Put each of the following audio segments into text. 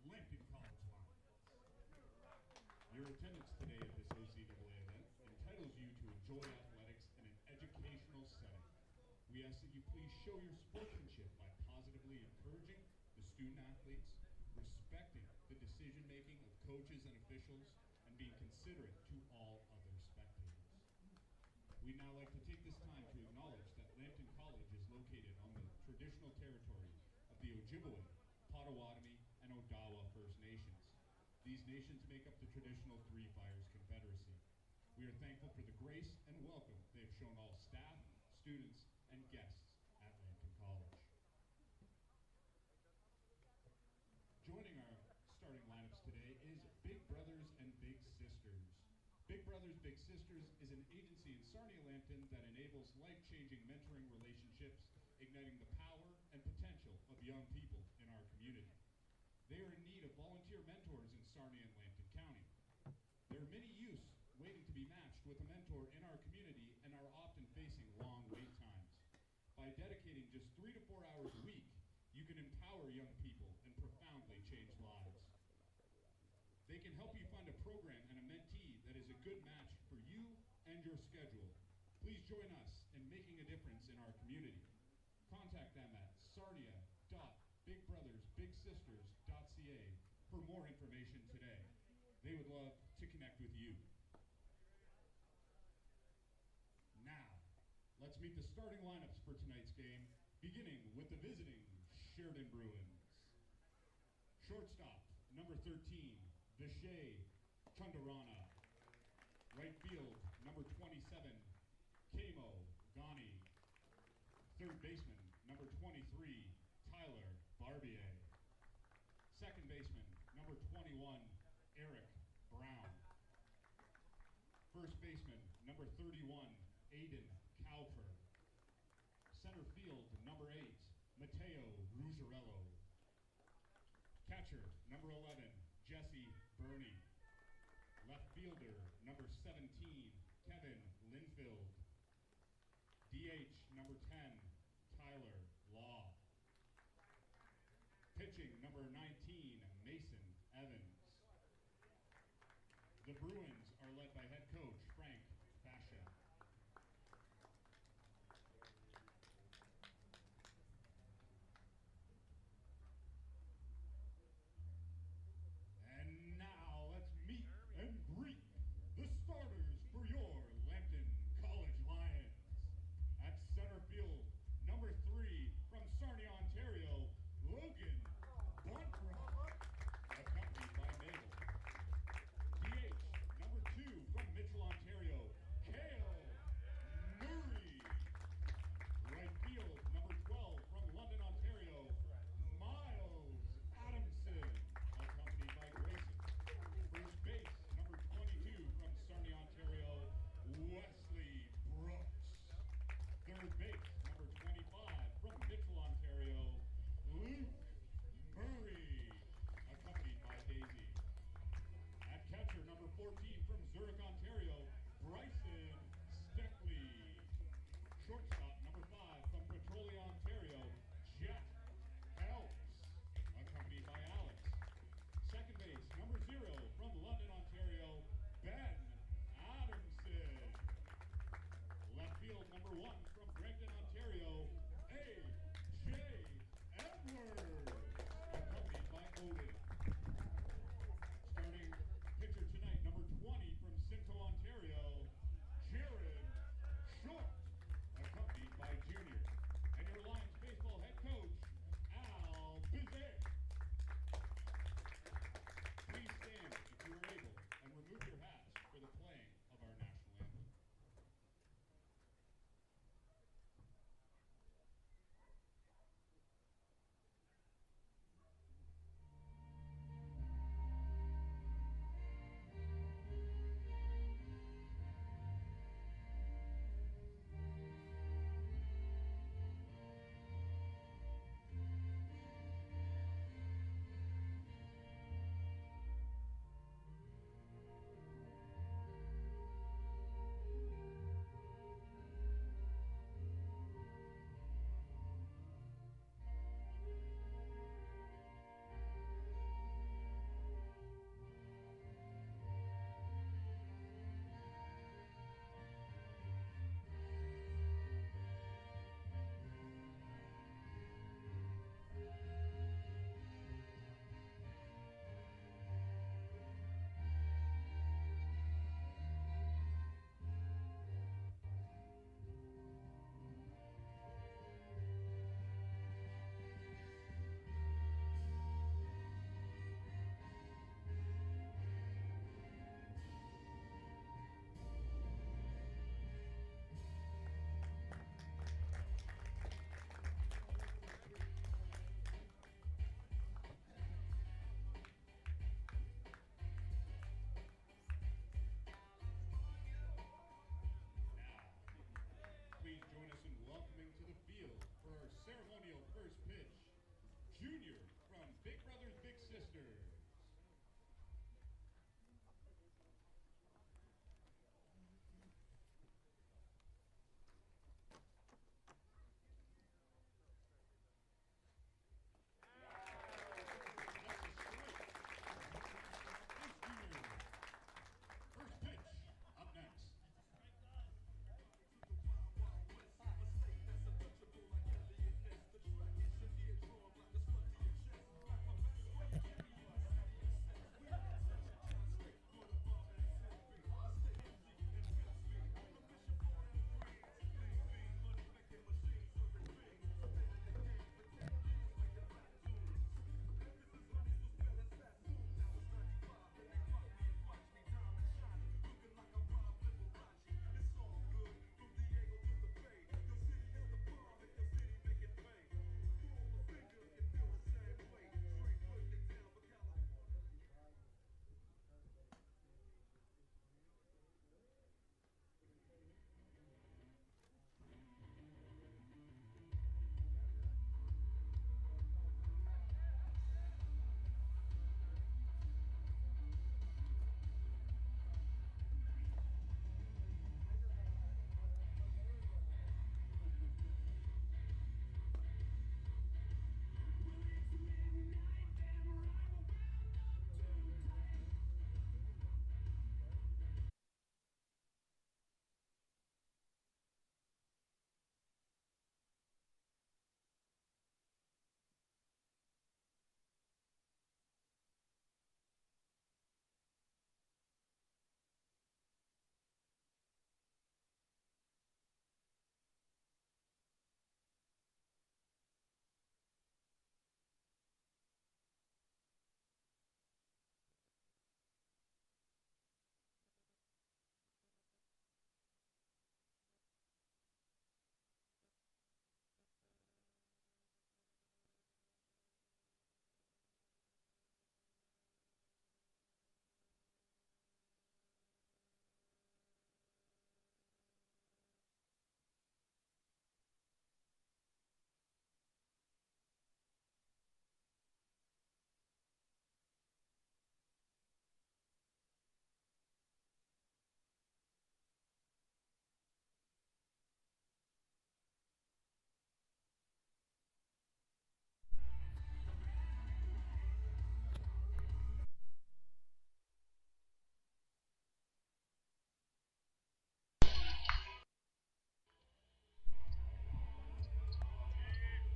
Lambton College Lions. Your attendance today at this OCAA event entitles you to enjoy athletics in an educational setting. We ask that you please show your sportsmanship by positively encouraging the student athletes, respecting the decision making of coaches and officials, and being considerate to all other spectators. We'd now like to take this time to acknowledge that Lambton College is located on the traditional territory of the Ojibwe, Potawatomi, and Odawa First Nations. These nations make up the traditional Three Fires Confederacy. We are thankful for the grace and welcome they have shown all staff, students, and guests at Lambton College. Joining our starting lineups today is Big Brothers and Big Sisters. Big Brothers Big Sisters is an agency in Sarnia, Lambton that enables life-changing mentoring relationships, igniting the power and potential of young people in our community. They are in need of volunteer mentors in Sarnia and Lambton County. There are many youths waiting to be matched with a mentor in our community and are often facing long wait times. By dedicating just 3 to 4 hours a week, you can empower young people and profoundly change lives. They can help you find a program and a mentee that is a good match for you and your schedule. Please join us in making a difference in our community. Contact them at sarnia.bigbrothersbigsisters.ca for more information today. They would love to connect with you. Now, let's meet the starting lineups for tonight's game, beginning with the visiting Sheridan Bruins. Shortstop, number 13, Vishay Chandarana. Right field, number 27, Kamo Ghani. Third baseman, number 23, Tyler Barbier. Second baseman, number 21, Eric Brown. First baseman, number 31, Aiden Cowper. Center field, number 8, Mateo Ruzarello. Catcher, number 11, Jesse Burney. Left fielder, number 17, Kevin Linfield. DH, number 10, Tyler Law. Pitching, number 19, Mason Evans. The Bruins are led by head coach Frank Fascia. And now let's meet and greet the starters for your Lambton College Lions. At center field, number 3 from Sarnia, Ontario, Logan Bontrock, accompanied by Mabel. DH, number 2 from Mitchell, Ontario,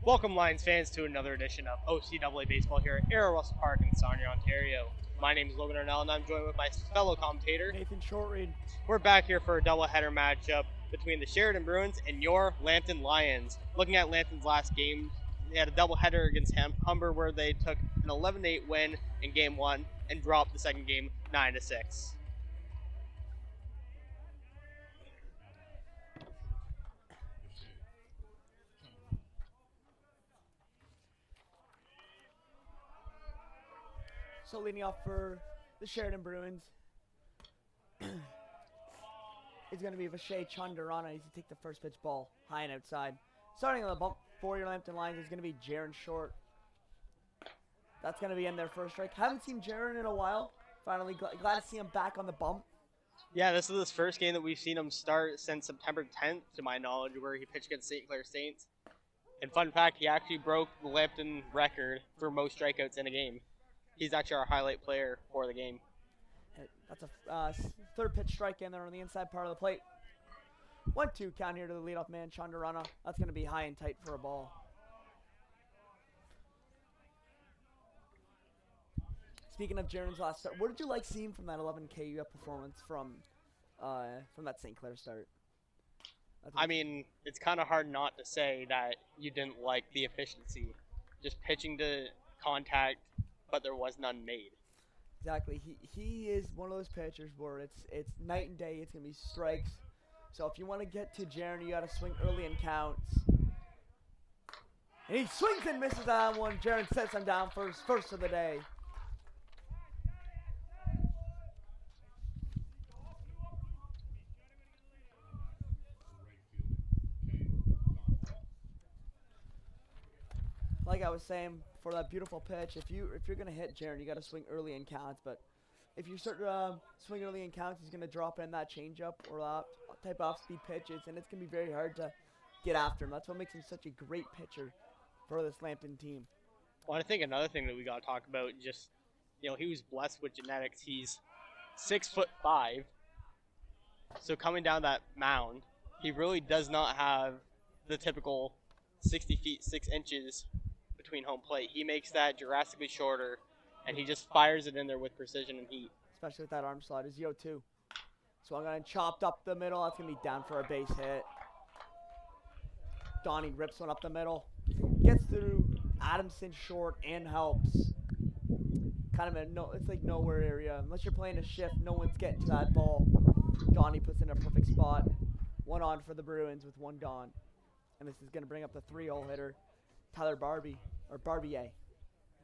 Welcome, Lions fans, to another edition of OCAA Baseball here at Errol Park in Sarnia, Ontario. My name is Logan Arnell, and I'm joined with my fellow commentator, Nathan Shortreed. We're back here for a doubleheader matchup between the Sheridan Bruins and your Lambton Lions. Looking at Lambton's last game, they had a doubleheader against Humber where they took an 11-8 win in Game 1 and dropped the second game 9-6. So leading off for the Sheridan Bruins is going to be Vishay Chandarana. He's going to take the first pitch ball high and outside. Starting on the bump for your Lambton Lions is going to be Jaron Short. That's going to be in their first strike. Haven't seen Jaron in a while. Finally, glad to see him back on the bump. Yeah, this is his first game that we've seen him start since September 10th, to my knowledge, where he pitched against St. Clair Saints. And fun fact, he actually broke the Lambton record for most strikeouts in a game. He's actually our highlight player for the game. That's a third pitch strike in there on the inside part of the plate. 1-2 count here to the leadoff man, Chandarana. That's going to be high and tight for a ball. Speaking of Jaron's last start, what did you like seeing from that 11 KU performance from that St. Clair start? I mean, it's kind of hard not to say that you didn't like the efficiency. Just pitching to contact, but there was none made. Exactly. He is one of those pitchers where it's night and day. It's going to be strikes. So if you want to get to Jaron, you got to swing early in counts. And he swings and misses that one. Jaron sets him down first of the day. Like I was saying, for that beautiful pitch, if you're gonna hit Jaron, you got to swing early in counts. But if you start swing early in counts, he's gonna drop in that changeup or that type of off-speed pitches, and it's gonna be very hard to get after him. That's what makes him such a great pitcher for this Lambton team. Well, I think another thing that we got to talk about, just he was blessed with genetics. He's 6'5", so coming down that mound, he really does not have the typical 60 feet 6 inches between home plate. He makes that drastically shorter, and he just fires it in there with precision and heat. Especially with that arm slot. His 0-2. Swung on and chopped up the middle. That's going to be down for a base hit. Donnie rips one up the middle. Gets through Adamson short and helps. Kind of it's like nowhere area. Unless you're playing a shift, no one's getting to that ball. Donnie puts in a perfect spot. One on for the Bruins with one gone. And this is going to bring up the 3-hole hitter, Tyler Barbier.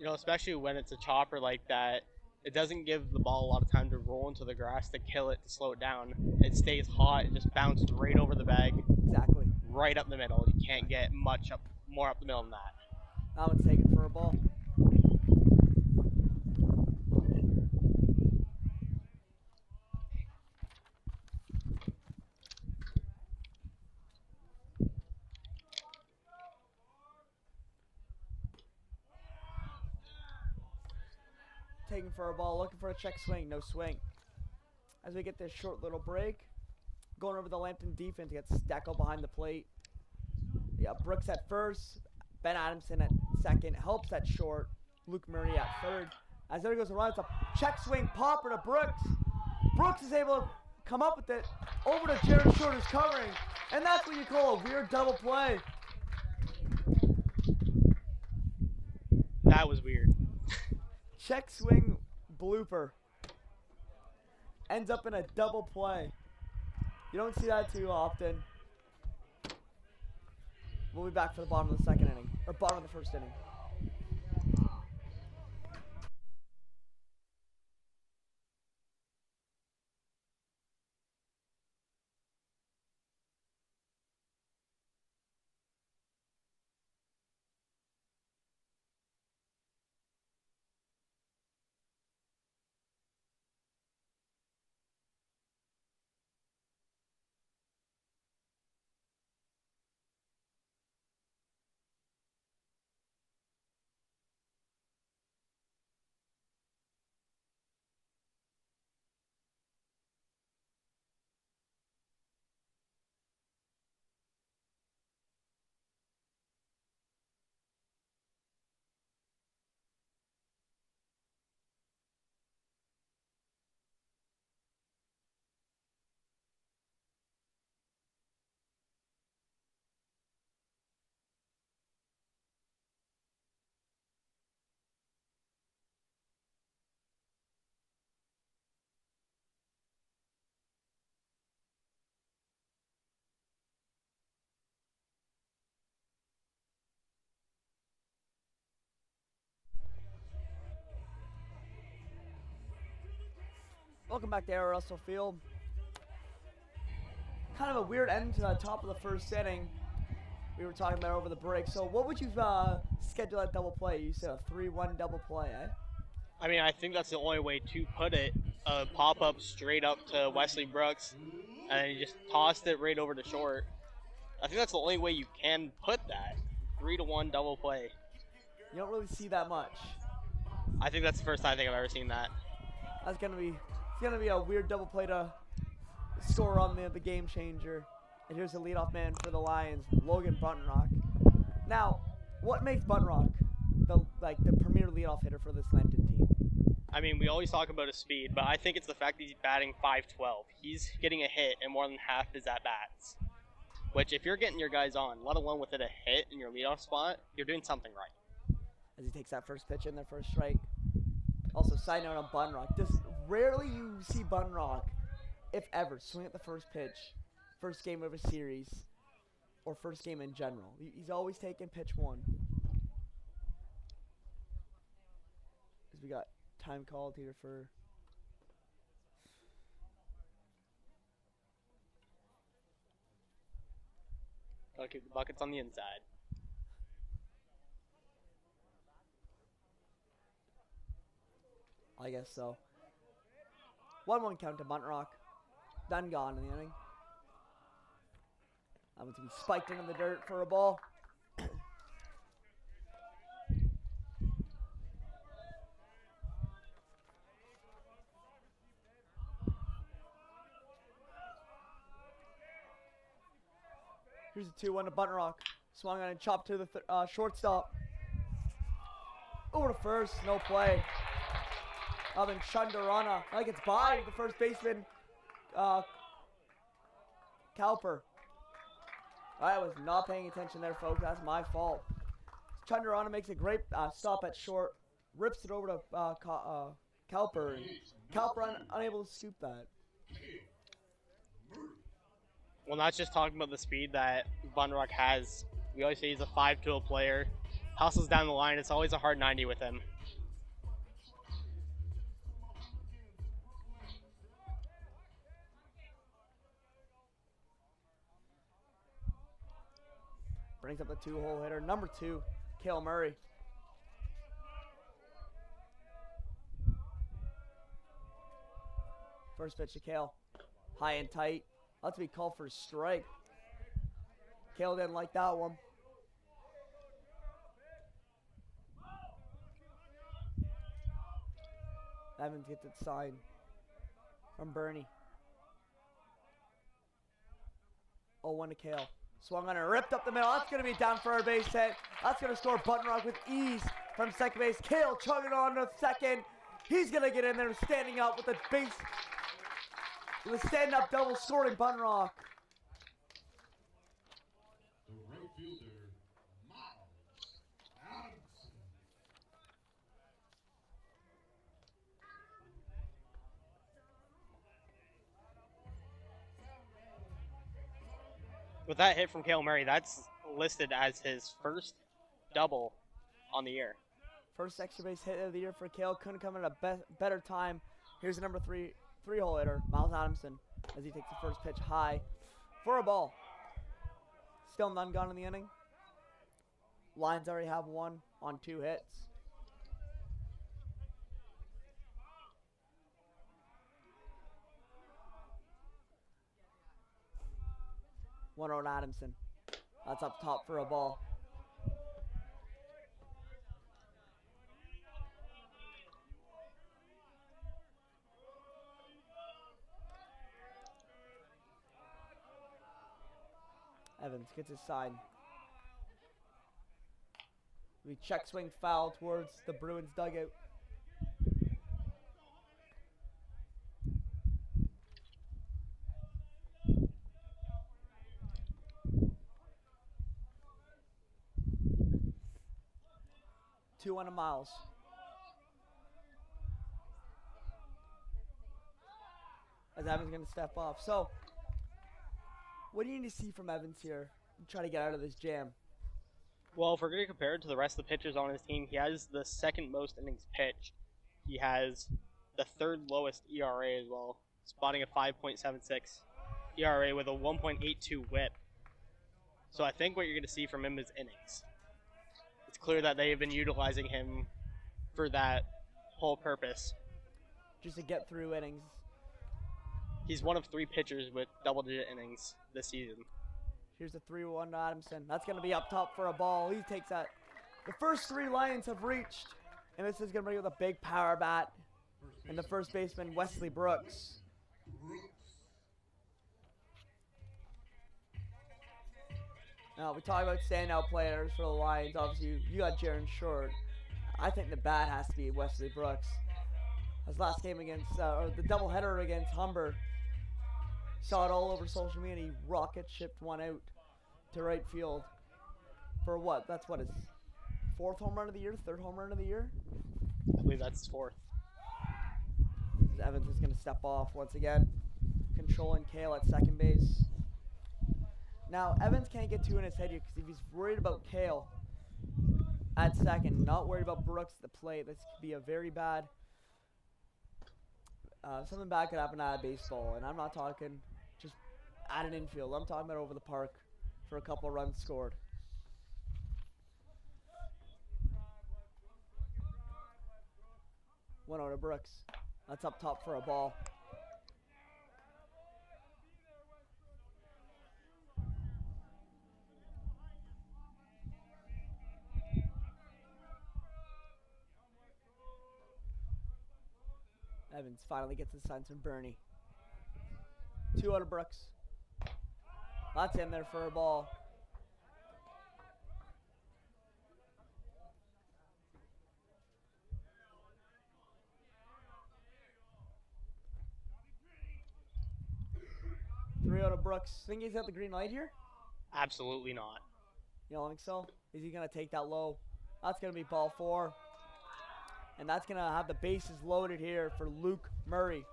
Especially when it's a chopper like that, it doesn't give the ball a lot of time to roll into the grass to kill it, to slow it down. It stays hot. It just bounces right over the bag. Exactly. Right up the middle. You can't get much more up the middle than that. That one's taken for a ball. Taking for a ball, looking for a check swing, no swing. As we get this short little break, going over the Lambton defense, gets Steckel behind the plate. Yeah, Brooks at first, Ben Adamson at second, helps at short, Luke Murray at third. As there goes around, it's a check swing popper to Brooks. Brooks is able to come up with it, over to Jaron Short who's covering, and that's what you call a weird double play. That was weird. Check swing blooper. Ends up in a double play. You don't see that too often. We'll be back for the bottom of the second inning. Or bottom of the first inning. Welcome back to Errol Field. Kind of a weird end to the top of the first inning. We were talking about over the break. So what would you schedule that double play? You said a 3-1 double play, eh? I mean, I think that's the only way to put it. Pop up straight up to Wesley Brooks, and he just tossed it right over to short. I think that's the only way you can put that. 3-1 double play. You don't really see that much. I think that's the first time I think I've ever seen that. It's gonna be a weird double play to score on the game changer. And here's the leadoff man for the Lions, Logan Buntrock. Now, what makes Buntrock the premier leadoff hitter for this Lambton team? I mean, we always talk about his speed, but I think it's the fact that he's batting .512. He's getting a hit in more than half his at-bats. Which, if you're getting your guys on, let alone with it a hit in your leadoff spot, you're doing something right. As he takes that first pitch in there for a strike. Also, side note on Buntrock. Rarely you see Buntrock, if ever, swing at the first pitch, first game of a series, or first game in general. He's always taking pitch one. As we got time called here for... Gotta keep the buckets on the inside. I guess so. 1-1 count to Buntrock. Done gone in the inning. I'm going to be spiked into the dirt for a ball. Here's a 2-1 to Buntrock. Swung on and chopped to the shortstop. Over to first, no play. Alvin Chandarana. I think it's by the first baseman, Cowper. I was not paying attention there, folks. That's my fault. Chandarana makes a great stop at short. Rips it over to Cowper. And Cowper unable to scoop that. Well, not just talking about the speed that Buntrock has. We always say he's a 5-tool player. Hustles down the line. It's always a hard 90 with him. Brings up the 2-hole hitter. Number 2, Cale Murray. First pitch to Cale. High and tight. That's to be called for a strike. Cale didn't like that one. Evans gets it signed from Bernie. 0-1 to Cale. Swung on and ripped up the middle. That's going to be down for a base hit. That's going to score Buntrock with ease from second base. Cale chugging on to second. He's going to get in there standing up with the base. With a stand-up double scoring Buntrock. The right fielder, Miles Adamson. With that hit from Cale Murray, that's listed as his first double on the year. First extra base hit of the year for Cale. Couldn't come at a better time. Here's the number 3-hole hitter, Miles Adamson, as he takes the first pitch high for a ball. Still none gone in the inning. Lions already have one on 2 hits. One on Adamson. That's up top for a ball. Evans gets his sign. We check swing foul towards the Bruins dugout. Two on a Miles. As Evans going to step off. So, what do you need to see from Evans here to try to get out of this jam? Well, if we're going to compare it to the rest of the pitchers on his team, he has the second most innings pitched. He has the third lowest ERA as well, spotting a 5.76 ERA with a 1.82 WHIP. So I think what you're going to see from him is innings. It's clear that they have been utilizing him for that whole purpose. Just to get through innings. He's one of 3 pitchers with double-digit innings this season. Here's the 3-1 to Adamson. That's going to be up top for a ball. He takes that. The first 3 Lions have reached. And this is going to be with a big power bat. And the first baseman, Wesley Brooks. Now, we talk about standout players for the Lions. Obviously, you got Jaron Short. I think the bat has to be Wesley Brooks. His last game against, or the doubleheader against Humber. Saw it all over social media. He rocket shipped one out to right field. For what? That's what his 4th home run of the year, 3rd home run of the year? I believe that's 4th. Evans is going to step off once again. Controlling Kale at second base. Now, Evans can't get too in his head here because if he's worried about Kale at second, not worried about Brooks at the plate, this could be a very bad... something bad could happen at a baseball, and I'm not talking just at an infield. I'm talking about over the park for a couple of runs scored. One out to Brooks. That's up top for a ball. Evans finally gets his signs from Bernie. 2 out of Brooks. That's in there for a ball. Three out of Brooks. Think he's got the green light here? Absolutely not. You don't think so? Is he going to take that low? That's going to be ball 4. And that's going to have the bases loaded here for Luke Murray.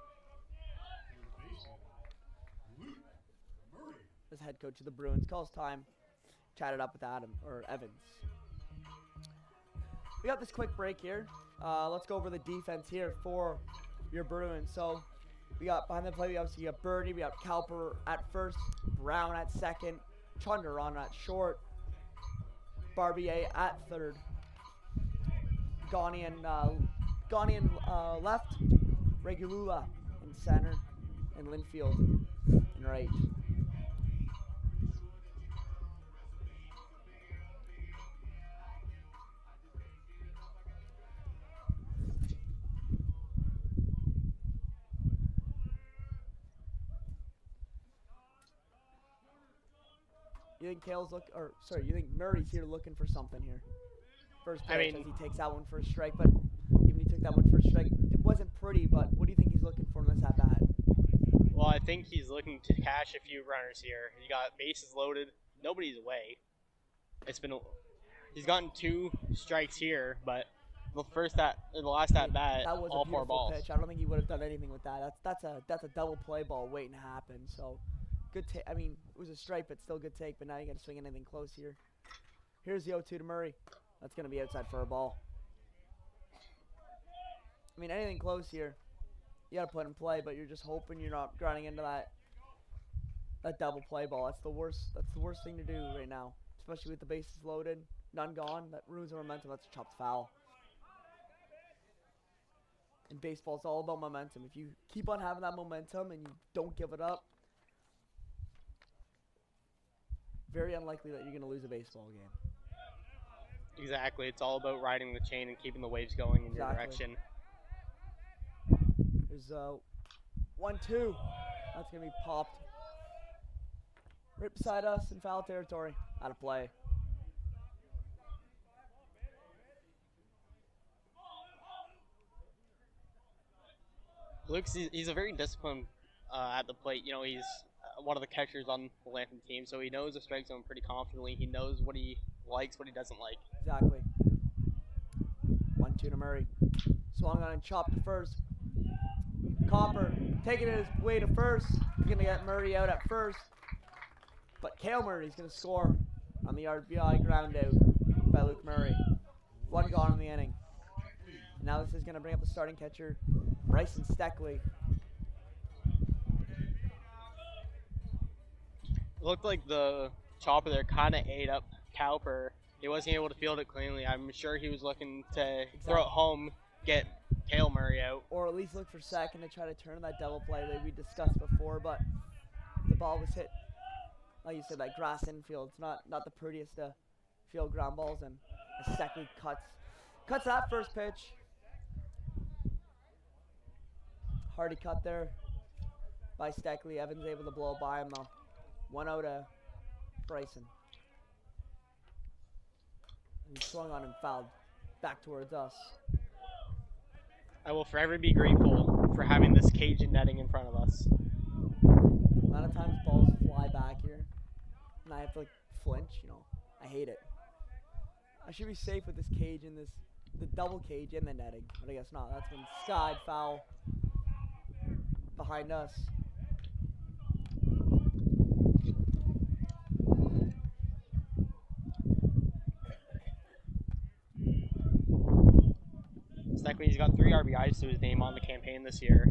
As head coach of the Bruins. Calls time. Chatted up with Evans. We got this quick break here. Let's go over the defense here for your Bruins. So we got behind the plate, we obviously got Birdie, we got Cowper at first, Brown at second, Chunderon at short, Barbier at third, Ghanaian left, Regulula in center, and Linfield in right. You think you think Murray's here looking for something here? First pitch, as he takes that one for a strike, but even he took that one for a strike, it wasn't pretty, but what do you think he's looking for in this at-bat? Well, I think he's looking to cash a few runners here. You got bases loaded, nobody's away. He's gotten 2 strikes here, but the last at-bat, that was all a 4 balls. Pitch. I don't think he would have done anything with that. That's a double play ball waiting to happen, so... Good take. I mean, it was a strike, but still good take. But now you got to swing anything close here. Here's the 0-2 to Murray. That's going to be outside for a ball. I mean, anything close here, you got to put in play. But you're just hoping you're not grinding into that double play ball. That's the worst. That's the worst thing to do right now, especially with the bases loaded, none gone. That ruins the momentum. That's a chopped foul. In baseball, it's all about momentum. If you keep on having that momentum and you don't give it up, very unlikely that you're going to lose a baseball game. Exactly. It's all about riding the chain and keeping the waves going in your direction. There's 1-2. That's going to be popped right beside us in foul territory. Out of play. Luke's, he's a very disciplined at the plate. You know, he's one of the catchers on the Lambton team, so he knows the strike zone pretty confidently. He knows what he likes, what he doesn't like. Exactly. 1-2 to Murray. Swung on and chopped to first. Copper taking his way to first. He's going to get Murray out at first. But Cale Murray's going to score on the RBI ground out by Luke Murray. 1 gone in the inning. Now this is going to bring up the starting catcher, Bryson Steckley. Looked like the chopper there kind of ate up Cowper. He wasn't able to field it cleanly. I'm sure he was looking to throw it home, get Kale Murray out. Or at least look for second to try to turn that double play that we discussed before, but the ball was hit, like you said, that grass infield. It's not the prettiest to field ground balls, and Steckley cuts that first pitch. Hardy cut there by Steckley. Evans able to blow by him though. 1-0 to Bryson. He swung on him, fouled back towards us. I will forever be grateful for having this Cajun netting in front of us. A lot of times balls fly back here, and I have to like flinch. You know, I hate it. I should be safe with this cage and the double cage and the netting, but I guess not. That's when skied foul behind us. Steckley's got 3 RBIs to his name on the campaign this year.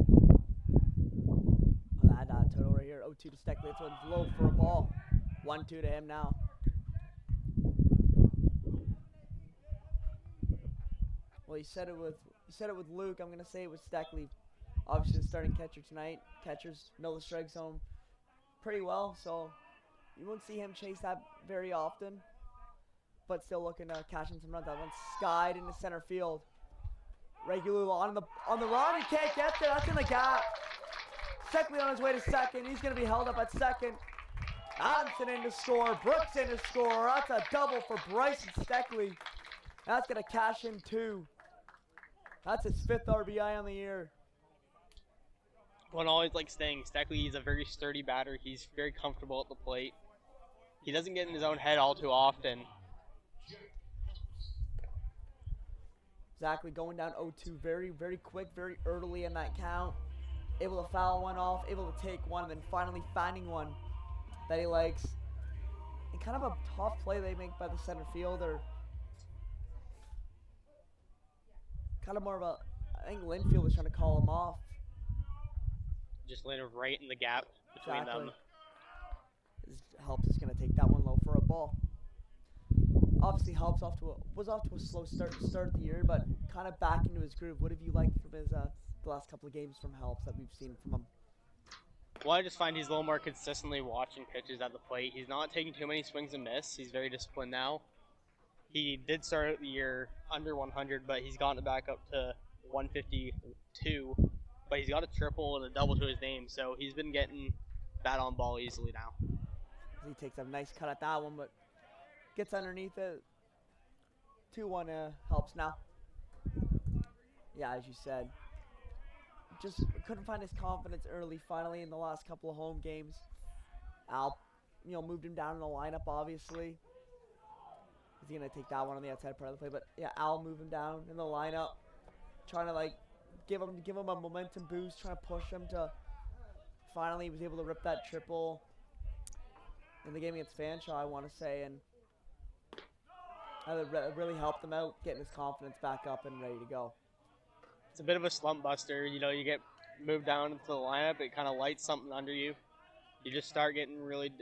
That total right here, 0-2 to Steckley. This one's low for a ball. 1-2 to him now. Well, you said it with Luke. I'm gonna say it with Steckley. Obviously, the starting catcher tonight. Catchers know the strike zone pretty well, so you won't see him chase that very often. But still looking to cash in some runs. That one's skied into center field. Regulula on the run. He can't get there. That's in the gap. Steckley on his way to second. He's gonna be held up at second. Adamson in to score. Brooks in to score. That's a double for Bryson Steckley. That's gonna cash in 2. That's his 5th RBI on the year. One always likes saying Steckley is a very sturdy batter. He's very comfortable at the plate. He doesn't get in his own head all too often. Exactly, going down 0-2 very, very quick, very early in that count. Able to foul one off, able to take one, and then finally finding one that he likes. And kind of a tough play they make by the center fielder. Kind of more of a, I think Linfield was trying to call him off. Just landed right in the gap between them. Helps is going to take that one low for a ball. Obviously, Helps was off to a slow start to start the year, but kind of back into his groove. What have you liked from his the last couple of games from Helps that we've seen from him? Well, I just find he's a little more consistently watching pitches at the plate. He's not taking too many swings and miss. He's very disciplined now. He did start the year under 100, but he's gotten it back up to 152. But he's got a triple and a double to his name, so he's been getting bat on ball easily now. He takes a nice cut at that one, but gets underneath it. 2-1 Helps now. Yeah, as you said, just couldn't find his confidence early. Finally, in the last couple of home games, Al, moved him down in the lineup. Obviously, he's gonna take that one on the outside part of the play. But yeah, Al moved him down in the lineup, trying to give him a momentum boost, trying to push him to. Finally, he was able to rip that triple in the game against Fanshawe, I want to say, and that really helped him out, getting his confidence back up and ready to go. It's a bit of a slump buster. You get moved down into the lineup, it kind of lights something under you. You just start getting really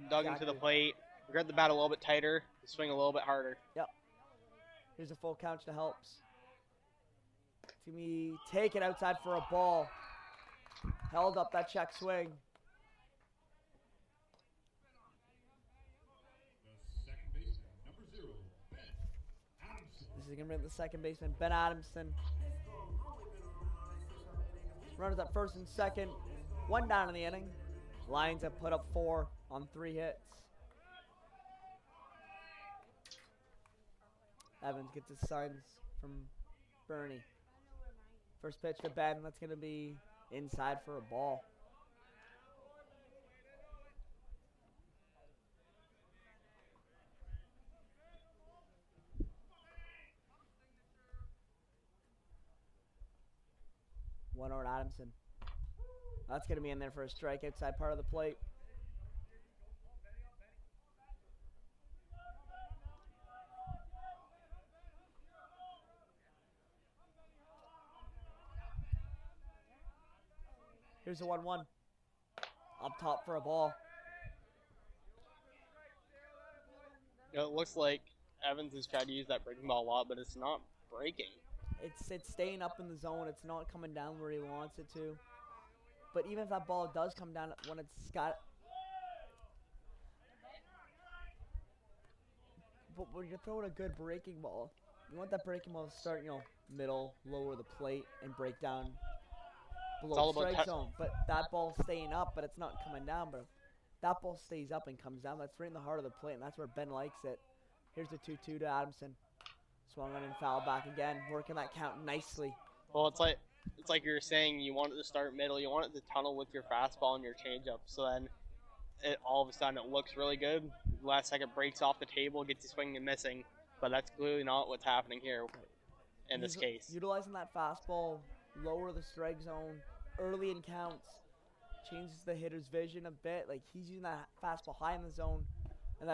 dug into the plate, grip the bat a little bit tighter, swing a little bit harder. Yep. Here's a full count to Helps. It's going to be taken outside for a ball. Held up that check swing. This is going to bring the second baseman, Ben Adamson. Runners at first and second. 1 down in the inning. Lions have put up 4 on 3 hits. Evans gets his signs from Bernie. First pitch to Ben. That's going to be inside for a ball. One over Adamson. That's going to be in there for a strike outside part of the plate. Here's a 1-1. Up top for a ball. It looks like Evans has tried to use that breaking ball a lot, but it's not breaking. It's staying up in the zone. It's not coming down where he wants it to. But even if that ball does come down when it's got... But when you're throwing a good breaking ball, you want that breaking ball to start, middle, lower the plate, and break down below the strike zone. But that ball's staying up, but it's not coming down. But if that ball stays up and comes down, that's right in the heart of the plate, and that's where Ben likes it. Here's the 2-2 to Adamson. Swung on and foul back again, working that count nicely. Well, it's like you were saying, you want it to start middle, you want it to tunnel with your fastball and your changeup. So then, all of a sudden, it looks really good. Last second breaks off the table, gets you swinging and missing. But that's clearly not what's happening here in this case. Utilizing that fastball, lower the strike zone, early in counts, changes the hitter's vision a bit. Like, he's using that fastball high in the zone, and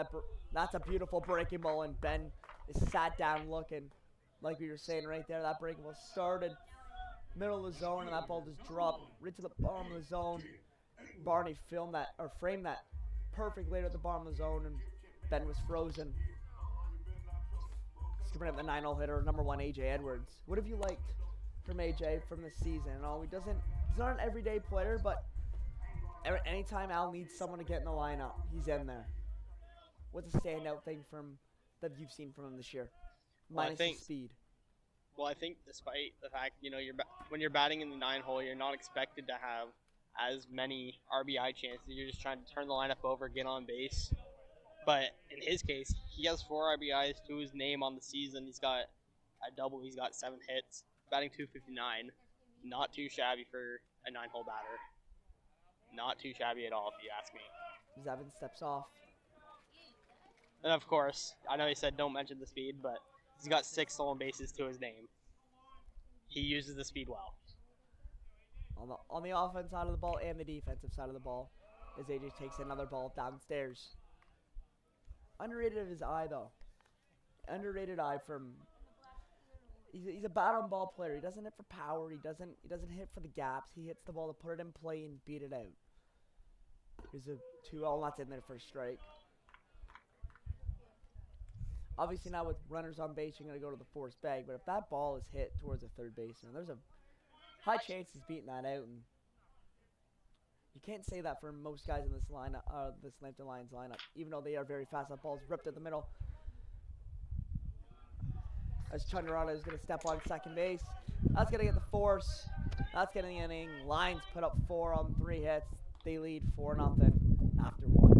that's a beautiful breaking ball, and Ben is sat down looking. Like we were saying right there, that breaking ball started middle of the zone, and that ball just dropped right to the bottom of the zone. Barney framed that perfectly at the bottom of the zone, and Ben was frozen. Let's bring up the 9-hole hitter, number 1, AJ Edwards. What have you liked from AJ from this season? He's not an everyday player, but anytime Al needs someone to get in the lineup, he's in there. What's a standout thing that you've seen from him this year? Minus his speed. Well, I think despite the fact, when you're batting in the 9-hole, you're not expected to have as many RBI chances. You're just trying to turn the lineup over, get on base. But in his case, he has 4 RBIs to his name on the season. He's got a double. He's got 7 hits, batting .259. Not too shabby for a 9-hole batter. Not too shabby at all, if you ask me. Zevin steps off. And of course, I know he said don't mention the speed, but he's got 6 stolen bases to his name. He uses the speed well. On the offense side of the ball and the defensive side of the ball, as AJ takes another ball downstairs. Underrated of his eye, though. Underrated eye from... He's a bat-on-ball player. He doesn't hit for power. He doesn't hit for the gaps. He hits the ball to put it in play and beat it out. Here's a 2-0. That's in there for a strike. Obviously now with runners on base, you're going to go to the forced bag. But if that ball is hit towards a third baseman, there's a high chance he's beating that out. And you can't say that for most guys in this lineup, this Lambton Lions lineup, even though they are very fast. That ball's ripped at the middle. As Chandrana is going to step on second base. That's going to get the force. That's getting the inning. Lions put up 4 on 3 hits. They lead 4-0 after 1.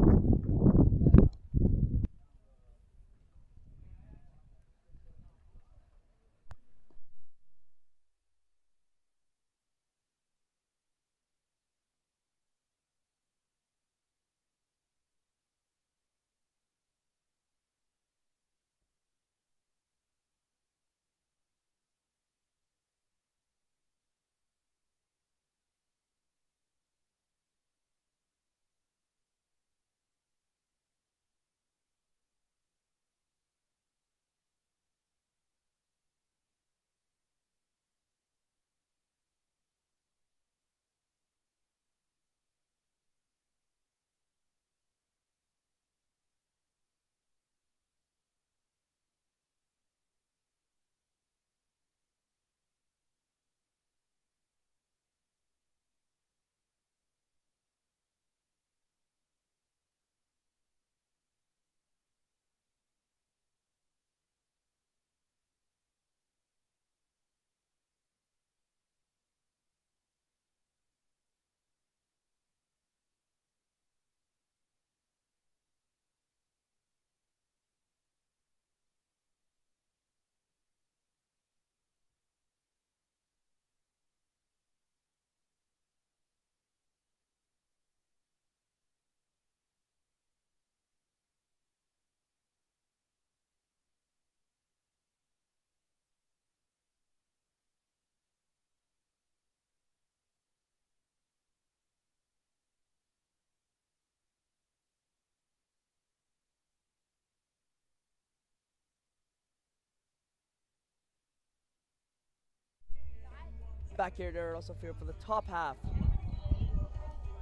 Back here to Errol Field for the top half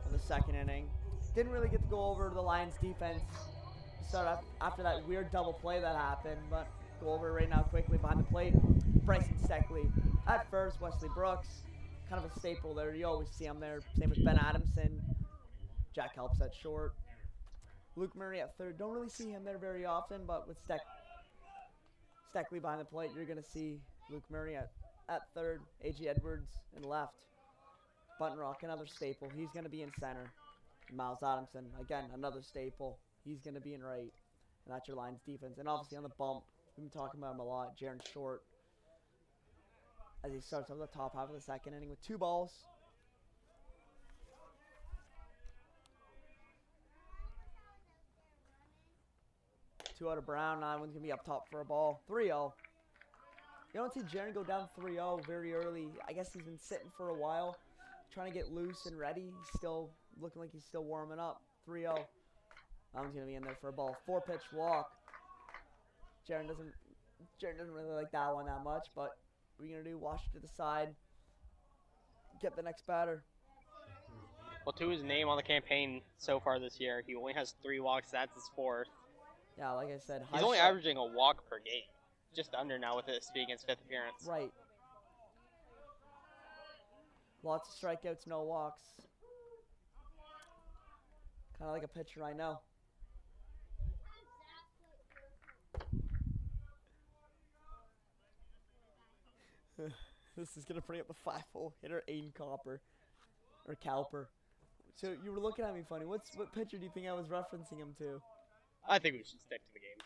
of the second inning. Didn't really get to go over the Lions defense after that weird double play that happened, but go over it right now quickly. Behind the plate, Bryson Steckley at first, Wesley Brooks, kind of a staple there. You always see him there. Same with Ben Adamson. Jack helps at short. Luke Murray at third. Don't really see him there very often, but with Steckley behind the plate, you're going to see Luke Murray at third. A.J. Edwards in left. Button Rock, another staple. He's going to be in center. Miles Adamson, again, another staple. He's going to be in right. And that's your Lions defense. And obviously on the bump, we've been talking about him a lot, Jaron Short. As he starts over the top half of the second inning with 2 balls. Two out of Brown. 9 one's going to be up top for a ball. 3-0. You don't see Jaron go down 3-0 very early. I guess he's been sitting for a while, trying to get loose and ready. He's still looking like he's still warming up. 3-0. I'm going to be in there for a ball. 4-pitch walk. Jaron doesn't really like that one that much, but what are you going to do? Wash it to the side. Get the next batter. Well, to his name on the campaign so far this year, he only has 3 walks. That's his 4th. Yeah, like I said, he's only averaging a walk per game. Just under now with this being his 5th appearance. Right. Lots of strikeouts, no walks. Kind of like a pitcher I know. This is going to bring up the 5-hole hitter, Aiden Cooper. Or Cowper. So you were looking at me funny. What pitcher do you think I was referencing him to? I think we should stick to the game.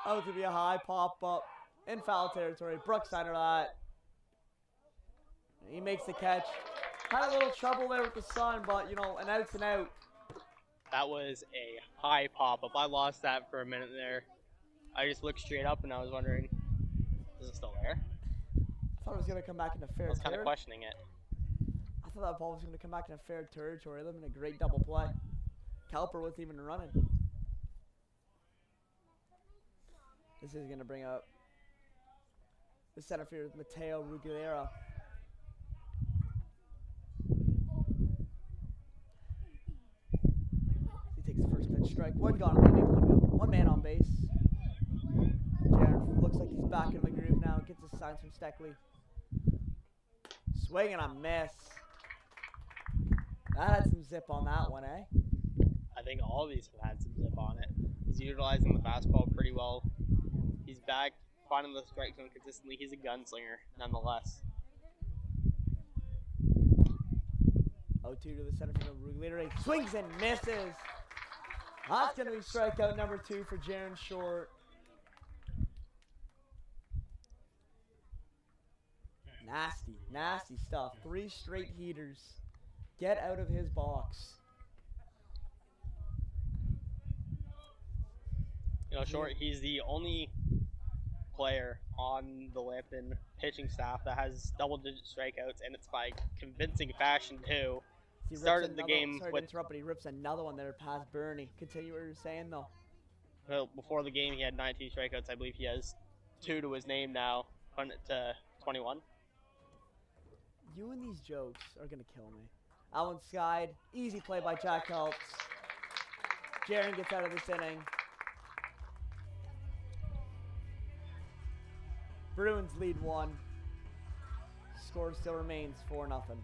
That was going to be a high pop-up in foul territory. Brooks under that. He makes the catch. Had a little trouble there with the sun, but, you know, an out's an out. That was a high pop-up. I lost that for a minute there. I just looked straight up, and I was wondering, is it still there? I thought it was going to come back into fair territory. I was kind of questioning it. I thought that ball was going to come back into fair territory. It would have been a great double play. Cowper wasn't even running. This is going to bring up the center fielder, Mateo Ruggiera. He takes the first pitch strike. 1 gone in the inning, 1 man on base. Jaron looks like he's back in the groove now. Gets his signs from Steckley. Swing and a miss. That had some zip on that one, eh? I think all of these have had some zip on it. He's utilizing the fastball pretty well. He's back, finding the strike zone consistently. He's a gunslinger, nonetheless. 0-2 to the center field. Ruggiera swings and misses. That's going to be strikeout number 2 for Jaron Short. Nasty, nasty stuff. 3 straight heaters. Get out of his box. You know, Short, he's the only player on the Lambton pitching staff that has double-digit strikeouts, and it's by convincing fashion, too. Started the game sorry to interrupt, but he rips another one there past Bernie. Continue what you're saying, though. Well, before the game, he had 19 strikeouts. I believe he has 2 to his name now, putting it to 21. You and these jokes are going to kill me. Allen skied. Easy play by Jack Helps. Jaron gets out of this inning. Bruins lead 1. Score still remains 4-0.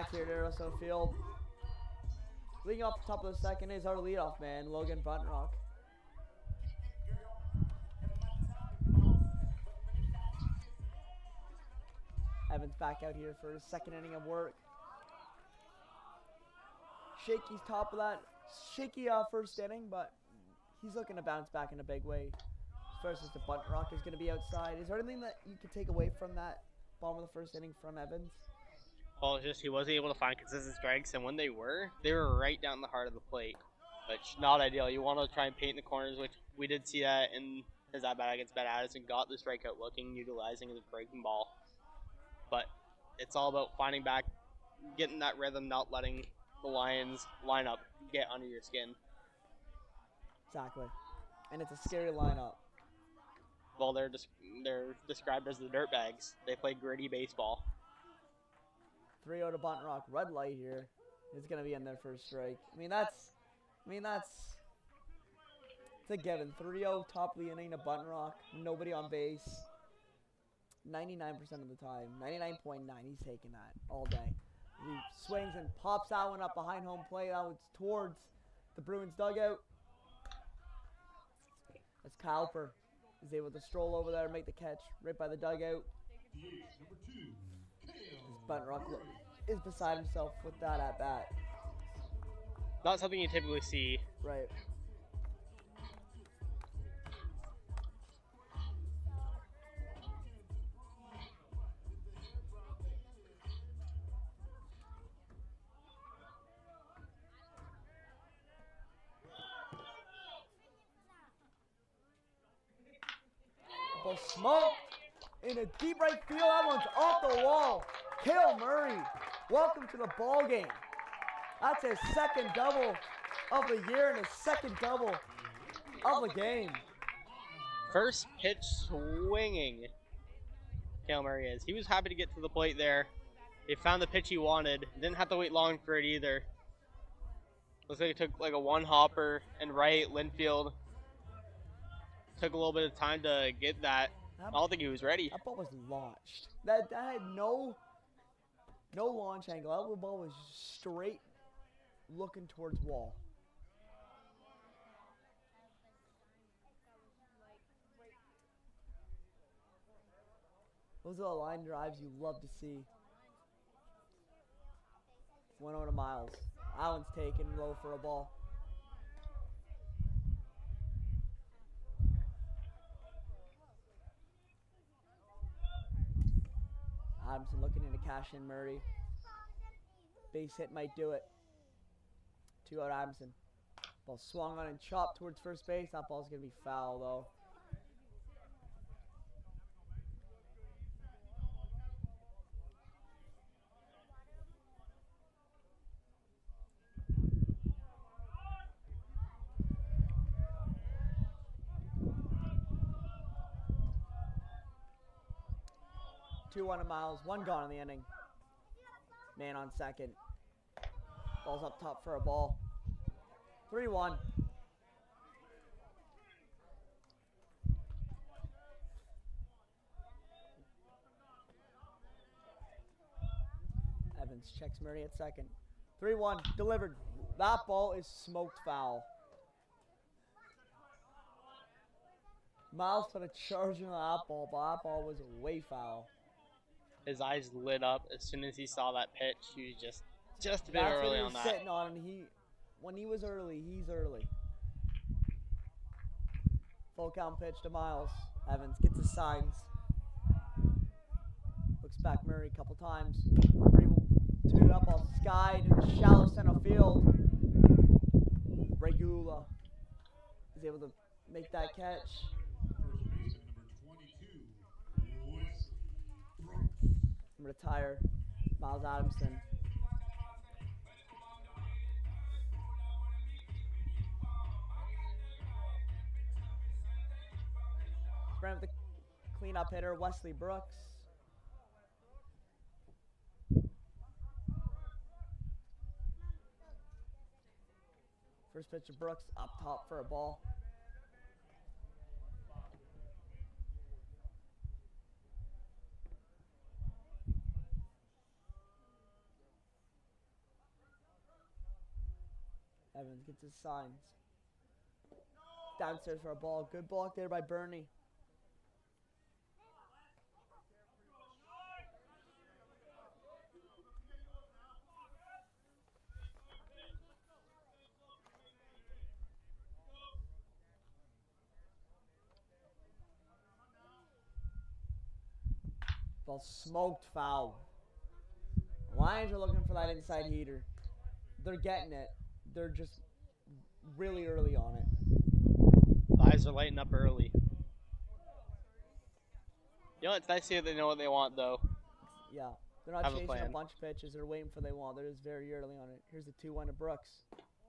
bats here at Errol Field. Leading off the top of the second is our leadoff man, Logan Buntrock. Evans back out here for his second inning of work. Shaky's top of that. Shaky first inning, but he's looking to bounce back in a big way. Versus the Buntrock is going to be outside. Is there anything that you could take away from that bottom of the first inning from Evans? Well, it's just he wasn't able to find consistent strikes, and when they were right down the heart of the plate, which not ideal. You want to try and paint the corners, which we did see that in his at-bat against Ben Addison. Got the strikeout looking, utilizing his breaking ball. But it's all about finding back, getting that rhythm, not letting the Lions lineup get under your skin. Exactly. And it's a scary lineup. Well, they're described as the Dirtbags. They play gritty baseball. 3-0 to Buntrock. Red light here. It's going to be in their first strike. I mean, that's it's a given. 3-0 top of the inning to Buntrock. Nobody on base. 99% of the time. 99.9. He's taking that all day. He swings and pops that one up behind home plate. That one's towards the Bruins dugout. As Cowper is able to stroll over there and make the catch right by the dugout. As Buntrock is beside himself with that at bat. Not something you typically see. Right. Ball smoked in a deep right field. That one's off the wall. Cale Murray, welcome to the ball game. That's his second double of the year and his second double of the game. First pitch swinging. Cale Murray is. He was happy to get to the plate there. He found the pitch he wanted. Didn't have to wait long for it either. Looks like it took like a one hopper and right. Linfield took a little bit of time to get that. I don't think he was ready. That ball was launched. That had no launch angle. That ball was straight looking towards wall. Those are the line drives you love to see. 1-0 to Miles. Allen's taken low for a ball. Adamson looking into cash in Murray. Base hit might do it. 2-0 Adamson. Ball swung on and chopped towards first base. That ball's going to be foul though. One of Miles, one gone in the inning. Man on second. Ball's up top for a ball. 3-1. Evans checks Murray at second. 3-1, delivered. That ball is smoked foul. Miles put a charge on that ball, but that ball was way foul. His eyes lit up as soon as he saw that pitch. He was just a bit early on that. Sitting on, and when he was early, he's early. Full count pitch to Miles. Evans gets his signs. Looks back Murray a couple times. 3-2 up off skied in the shallow center field. Regula is able to make that catch. Retire Miles Adamson. Sprint with the cleanup hitter, Wesley Brooks. First pitch to Brooks, up top for a ball. Evans gets his signs. Downstairs for a ball. Good block there by Bernie. Ball smoked, foul. Lions are looking for that inside heater. They're getting it. They're just really early on it. Guys are lighting up early. You know, it's nice to see that they know what they want, though. Yeah. They're not Have a chasing a plan. bunch of pitches. They're waiting for what they want. They're just very early on it. Here's the 2-1 to Brooks.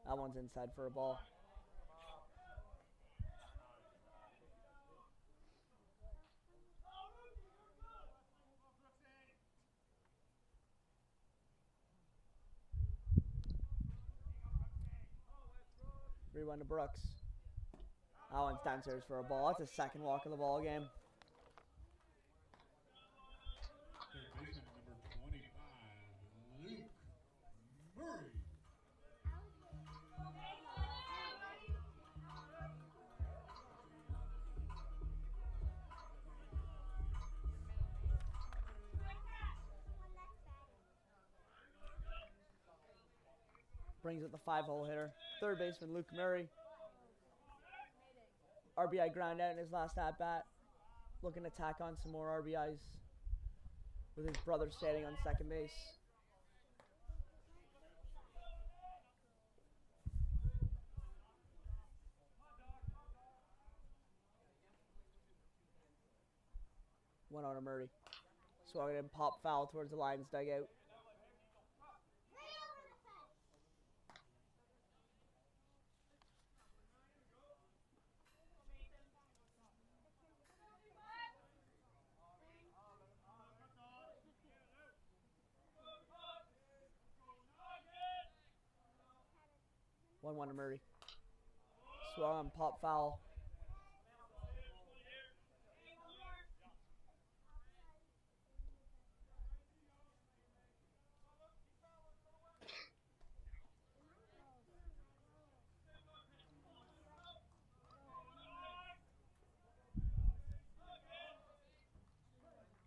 That one's inside for a ball. Rewind to Brooks. That one's downstairs for a ball. That's a second walk of the ball game. Third baseman number 25, Luke Murray. Brings up the 5-hole hitter. Third baseman Luke Murray. RBI ground out in his last at-bat. Looking to tack on some more RBIs with his brother standing on second base. One on to Murray. Swung it and pop foul towards the Lions dugout. One to Murray. Swung and pop foul.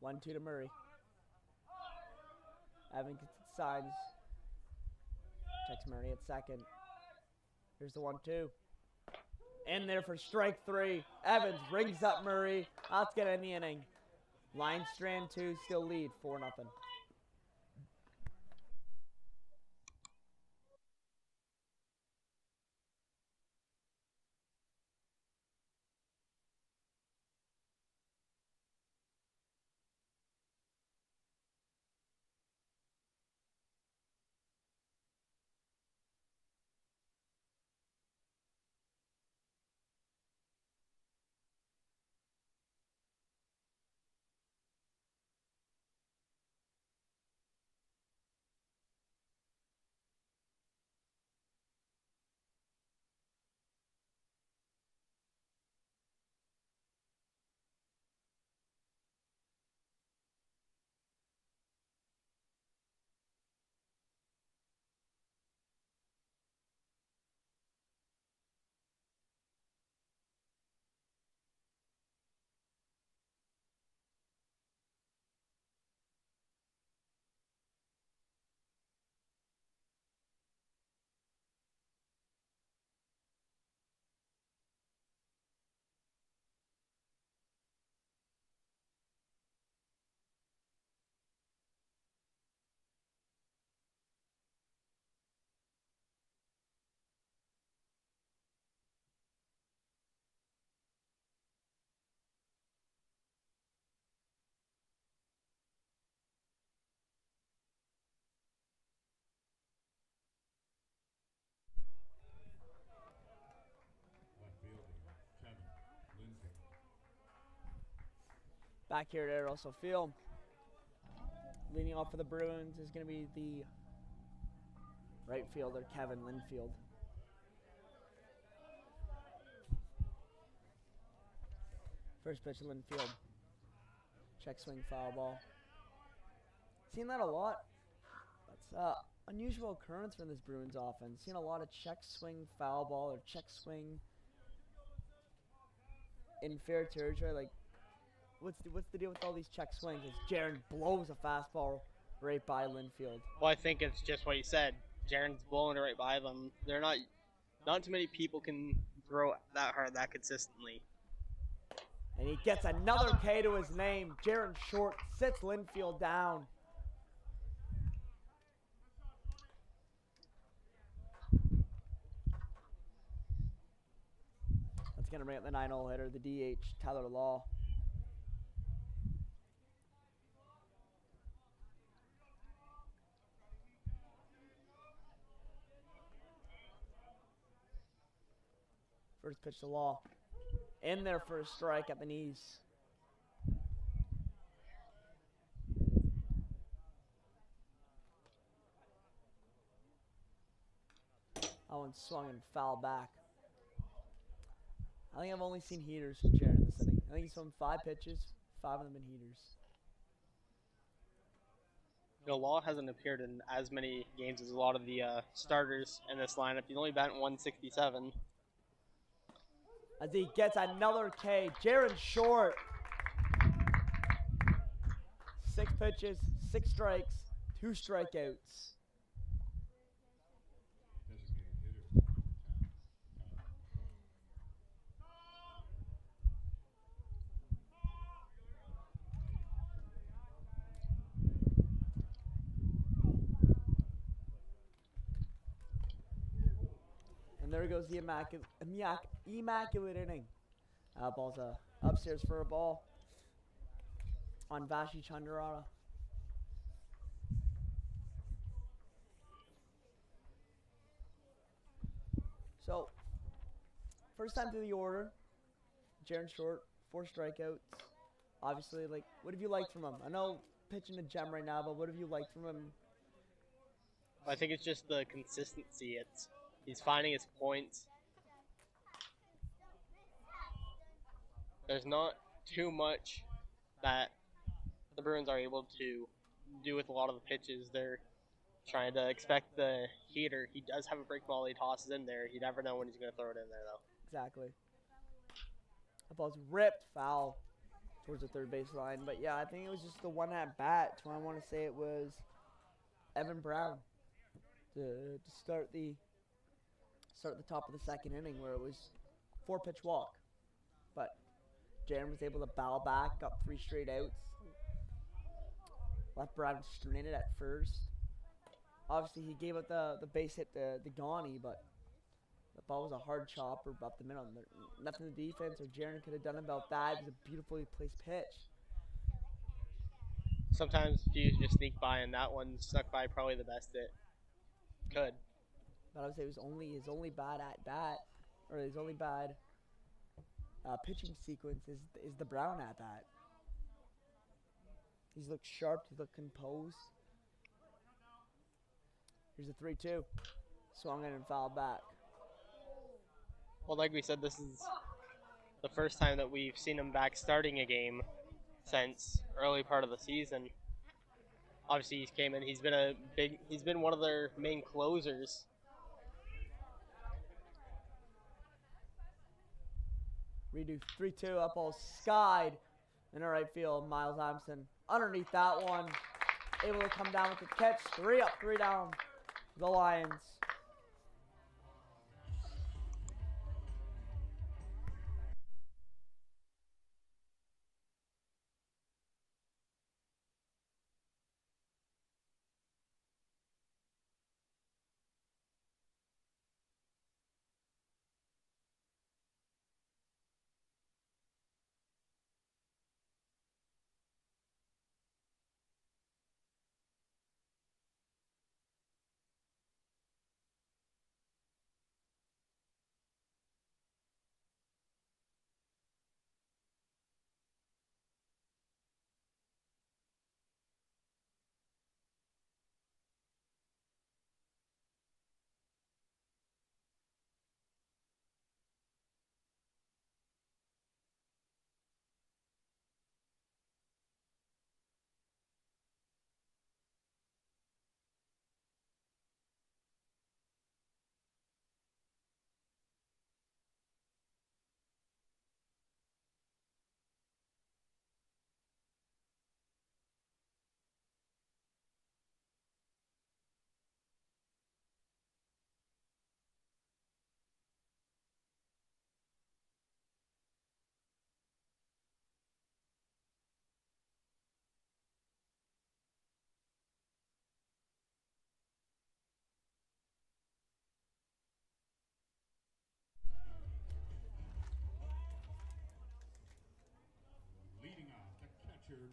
One, two to Murray. Evans gets it signs. Checks Murray at second. Here's the 1-2. In there for strike 3. Evans rings up Murray. That's going to end the inning. Lions strand 2 still lead 4-0. Left fielder, Kevin Linfield. Back here at Errol, so field. Leading off for the Bruins is going to be the right fielder, Kevin Linfield. First pitch, Linfield. Check swing, foul ball. Seen that a lot. That's unusual occurrence from this Bruins offense. Seen a lot of check swing foul ball or check swing in fair territory. Like, what's the deal with all these check swings? As Jaron blows a fastball right by Linfield. Well, I think it's just what you said. Jaren's blowing it right by them. They're not too many people can throw that hard that consistently. And he gets another K to his name. Jaron Short sits Linfield down. That's going to bring up the 9-hole hitter, the DH, Tyler Law. First pitch to Law. In there for a strike at the knees. That one swung and foul back. I think I've only seen heaters from Sheridan this inning. I think he's thrown 5 pitches, 5 of them in heaters. Law hasn't appeared in as many games as a lot of the starters in this lineup. He's only batting 167. As he gets another K. Jaron Short. 6 pitches, 6 strikes, 2 strikeouts. And there goes the immaculate inning. Ball's upstairs for a ball on Vashi Chandrara. So, first time through the order, Jaron Short, 4 strikeouts. Obviously, like, what have you liked from him? I know pitching a gem right now, but what have you liked from him? I think it's just the consistency. He's finding his points. There's not too much that the Bruins are able to do with a lot of the pitches. They're trying to expect the heater. He does have a break ball he tosses in there. You never know when he's going to throw it in there, though. Exactly. The ball's ripped foul towards the third baseline. But, yeah, I think it was just the one at bat. So I want to say it was Evan Brown to start the top of the second inning, where it was 4-pitch walk. But Jaron was able to bow back, got 3 straight outs. Left Brown stranded at first. Obviously, he gave up the base hit to Gawney, but the ball was a hard chopper up the middle. Nothing the defense or Jaron could have done about that. It was a beautifully placed pitch. Sometimes you just sneak by, and that one snuck by probably the best it could. But I would say it was his only bad at bat, or his only bad pitching sequence is the Brown at bat. He's looked sharp, he's looked composed. Here's a 3-2. Swung in and fouled back. Well, like we said, this is the first time that we've seen him back starting a game since early part of the season. Obviously, he came in. He's been one of their main closers. Redo 3-2, up all skied in the right field. Miles Amson underneath that one. Able to come down with the catch. 3 up, 3 down. The Lions.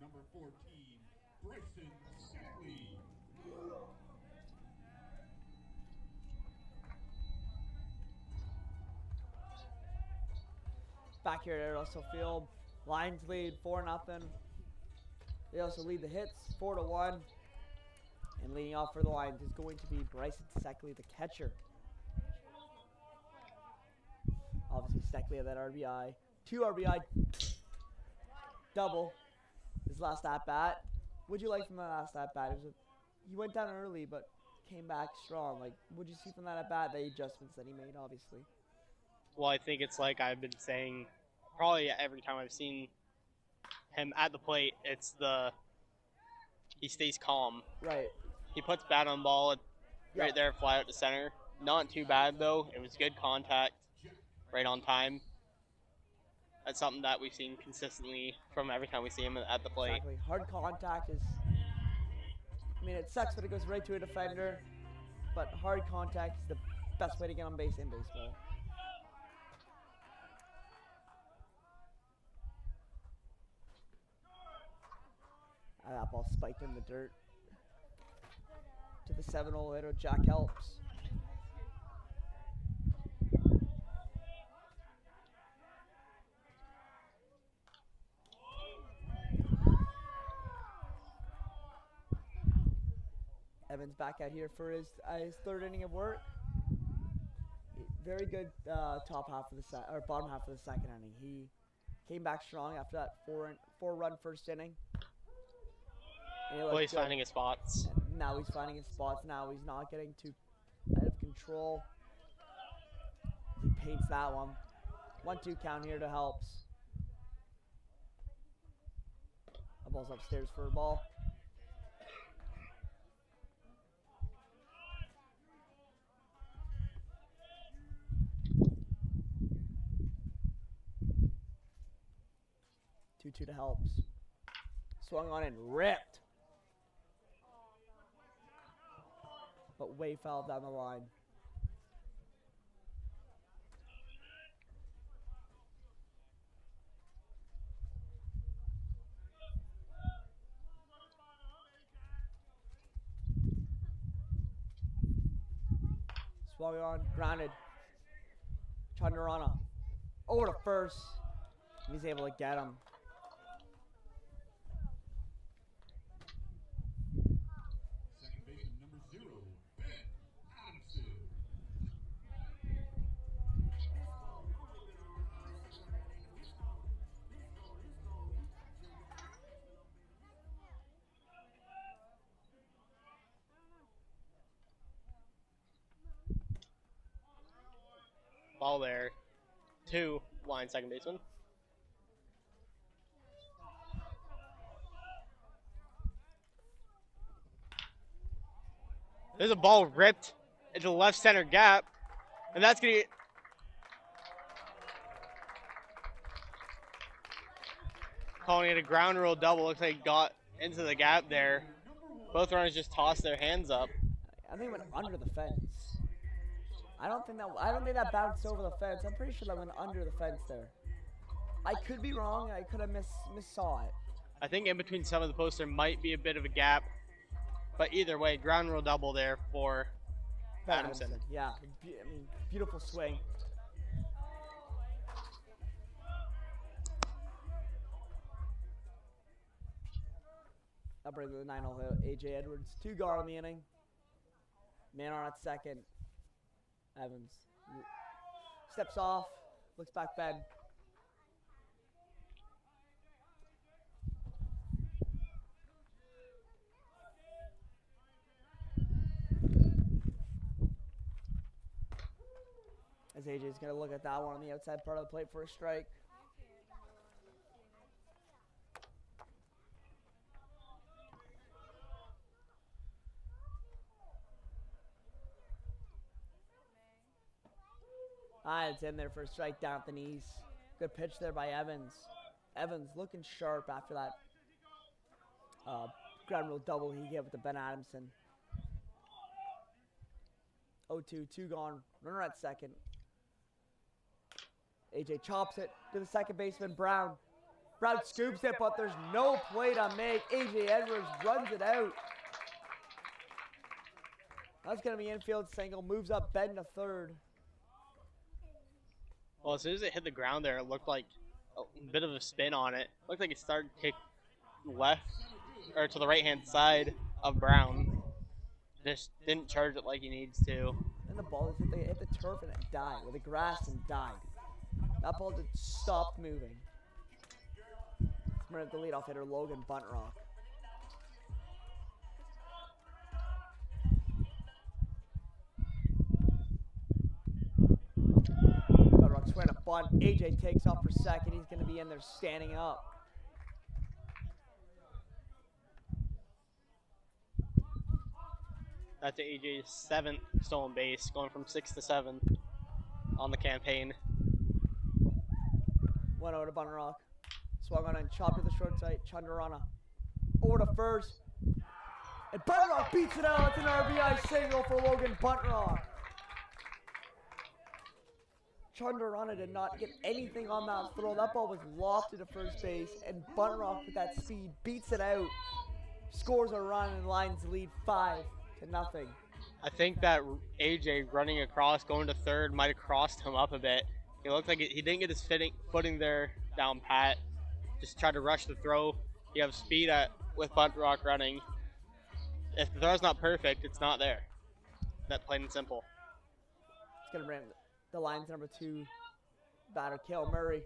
number 14, Bryson Seckley. Back here at Errol Field, Lions lead 4-0. They also lead the hits 4-1. And leading off for the Lions is going to be Bryson Seckley, the catcher. Obviously, Seckley had that RBI. 2 RBI double his last at-bat. What'd you like from that last at-bat? He went down early, but came back strong. Like, what'd you see from that at-bat? The adjustments that he made, obviously. Well, I think it's like I've been saying probably every time I've seen him at the plate, he stays calm. Right. He puts bat on ball right there, fly out to center. Not too bad, though. It was good contact, right on time. That's something that we've seen consistently from every time we see him at the plate. Exactly. Hard contact is, I mean, it sucks when it goes right to a defender, but hard contact is the best way to get on base in baseball. That ball spiked in the dirt. To the 7-0 hitter, Jack Helps. Evans back out here for his 3rd inning of work. Very good bottom half of the 2nd inning. He came back strong after that 4-run 1st inning. Well, he's finding his spots. Now he's finding his spots. Now he's not getting too out of control. He paints that one. 1-2 count here to Helps. The ball's upstairs for a ball. Two to Helps. Swung on and ripped. But way foul down the line. Swung on, grounded. Chandrana over to first. And he's able to get him. Ball there. 2, line second baseman. There's a ball ripped into the left center gap, and that's going to get... Calling it a ground rule double. Looks like he got into the gap there. Both runners just tossed their hands up. I think it went under the fence. I don't think that bounced over the fence. I'm pretty sure that went under the fence there. I could be wrong. I could have missaw it. I think in between some of the posts there might be a bit of a gap, but either way, ground rule double there for Adamson. Yeah, I mean, beautiful swing. I'll bring the 9-0 AJ Edwards. 2 gone in the inning. Man on at second. Evans steps off, looks back bend. As AJ's going to look at that one on the outside part of the plate for a strike. It's in there for a strike down at the knees. Good pitch there by Evans. Evans looking sharp after that ground rule double he gave with the Ben Adamson. 0-2, 2 gone. Runner at second. AJ chops it to the second baseman, Brown. Brown scoops it, but there's no play to make. A.J. Edwards runs it out. That's going to be infield single. Moves up Ben to third. Well, as soon as it hit the ground there, it looked like a bit of a spin on it. Looked like it started to kick left or to the right-hand side of Brown. Just didn't charge it like he needs to. And the ball just hit the turf and it died, or the grass and died. That ball just stopped moving. Remember the leadoff hitter, Logan Buntrock. Buntrock's trying to bunt. AJ takes off for second. He's going to be in there standing up. That's AJ's 7th stolen base, going from 6 to 7 on the campaign. 1-0 to Buntrock. Swung on and chopped to the short side. Chandrana over to first. And Buntrock beats it out. It's an RBI single for Logan Buntrock. Chandrana did not get anything on that throw. That ball was lofted to first base. And Buntrock, with that speed, beats it out. Scores a run and Lions lead 5-0. I think that AJ running across, going to third, might have crossed him up a bit. It looked like he didn't get his footing there down pat. Just tried to rush the throw. You have speed with Buntrock running. If the throw's not perfect, it's not there. That plain and simple. It's going to bring the Lions number 2 batter, Cale Murray.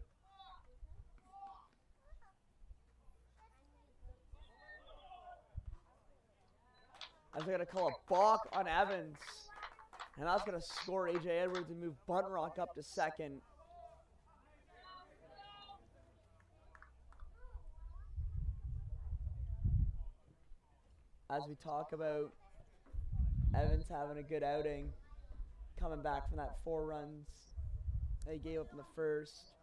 As they're going to call a balk on Evans. And that's going to score A.J. Edwards and move Buntrock up to second. As we talk about Evans having a good outing, coming back from that 4 runs that he gave up in the first.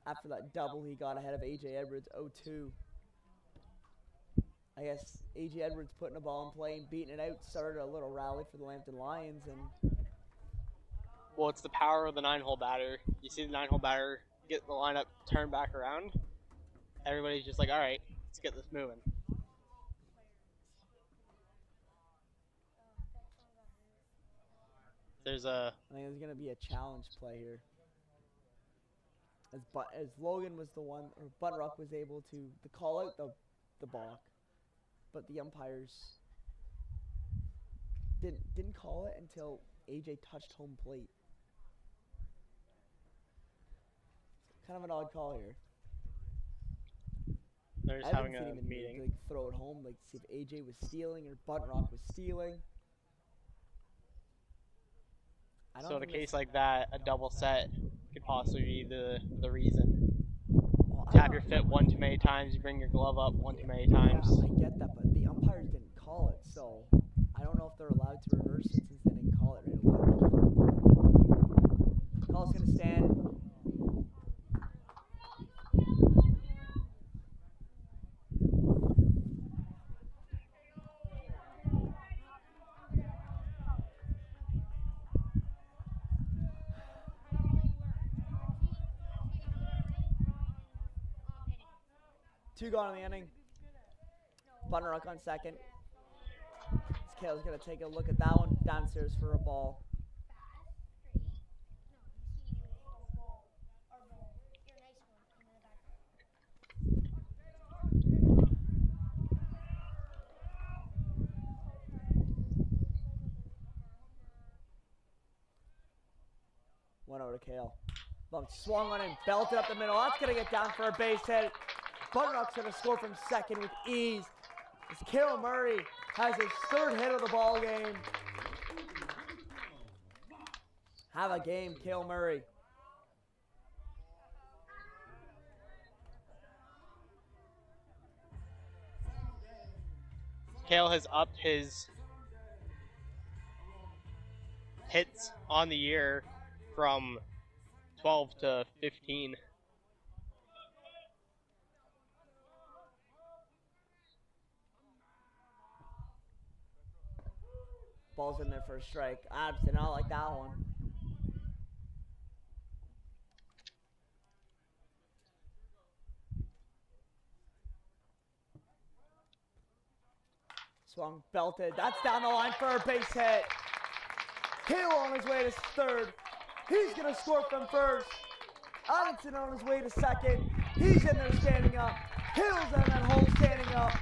After that double, he got ahead of A.J. Edwards 0-2. I guess A.J. Edwards putting the ball in play and beating it out started a little rally for the Lambton Lions. And well, it's the power of the 9-hole batter. You see the 9-hole batter get the lineup turned back around. Everybody's just like, all right, let's get this moving. I think there's going to be a challenge play here. As Logan was the one, or Buntrock was able to call out the balk. But the umpires didn't call it until AJ touched home plate. Kind of an odd call here. They're just having a meeting. Like, throw it home, like see if AJ was stealing or Buntrock was stealing. So in a case like that, a double set could possibly be the reason. Well, tap your foot one too many times, you bring your glove up one too many times. Yeah, I get that, but the umpires didn't call it, so I don't know if they're allowed to reverse it since they didn't call it right away. Call's going to stand. Two gone in the inning. Buntrock on second. Kale's going to take a look at that one downstairs for a ball. One over to Kale. Bump swung on and belted up the middle. That's going to get down for a base hit. Buntrock's going to score from second with ease. As Cale Murray has his 3rd hit of the ball game. Have a game, Cale Murray. Cale has upped his hits on the year from 12 to 15. Ball's in there for a strike. I did not like that one. Swung, belted. That's down the line for a base hit. Hill on his way to third. He's going to score from first. Adamson on his way to second. He's in there standing up. Hill's in that hole standing up.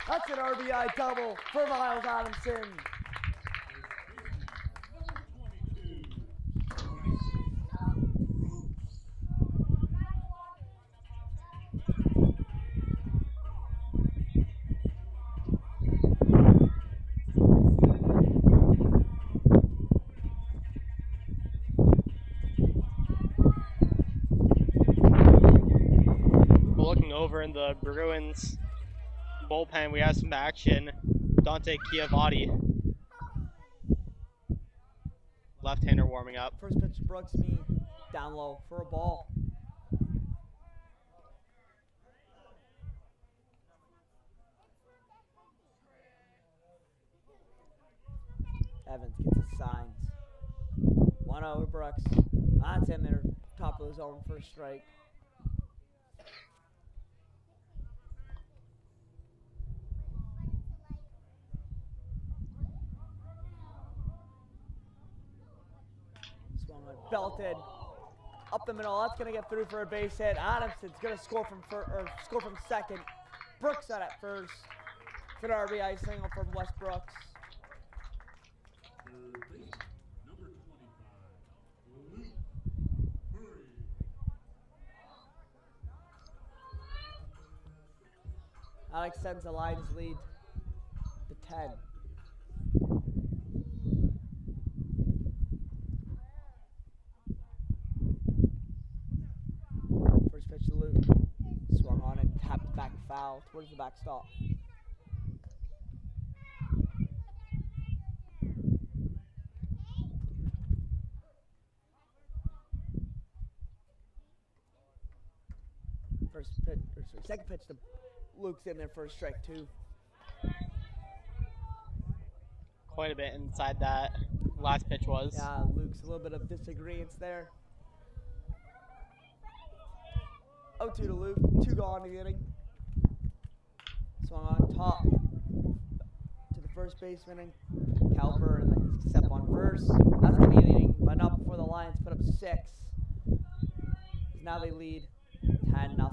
That's an RBI double for Miles Adamson. Over in the Bruins bullpen, we have some action. Dante Chiavatti, left-hander, warming up. First pitch to Brooks, me down low for a ball. Evans gets his signs. 1-0 to Brooks. That's in there, top of the zone for a strike. Belted up the middle. That's gonna get through for a base hit. Adamson's gonna score from second. Brooks out at first. It's an RBI single from West Brooks. Number 25, Luke Alex sends the Lions lead to 10. Pitch to Luke. Swung on and tapped back foul towards the backstop. Second pitch to Luke's in there for a strike two. Quite a bit inside that last pitch was. Yeah, Luke's a little bit of disagreement there. 0-2 to Luke, 2 gone in the inning. Swung on top to the first baseman and Calper, and then he's step on first. That's going to be an inning, but not before the Lions put up 6. Now they lead 10-0.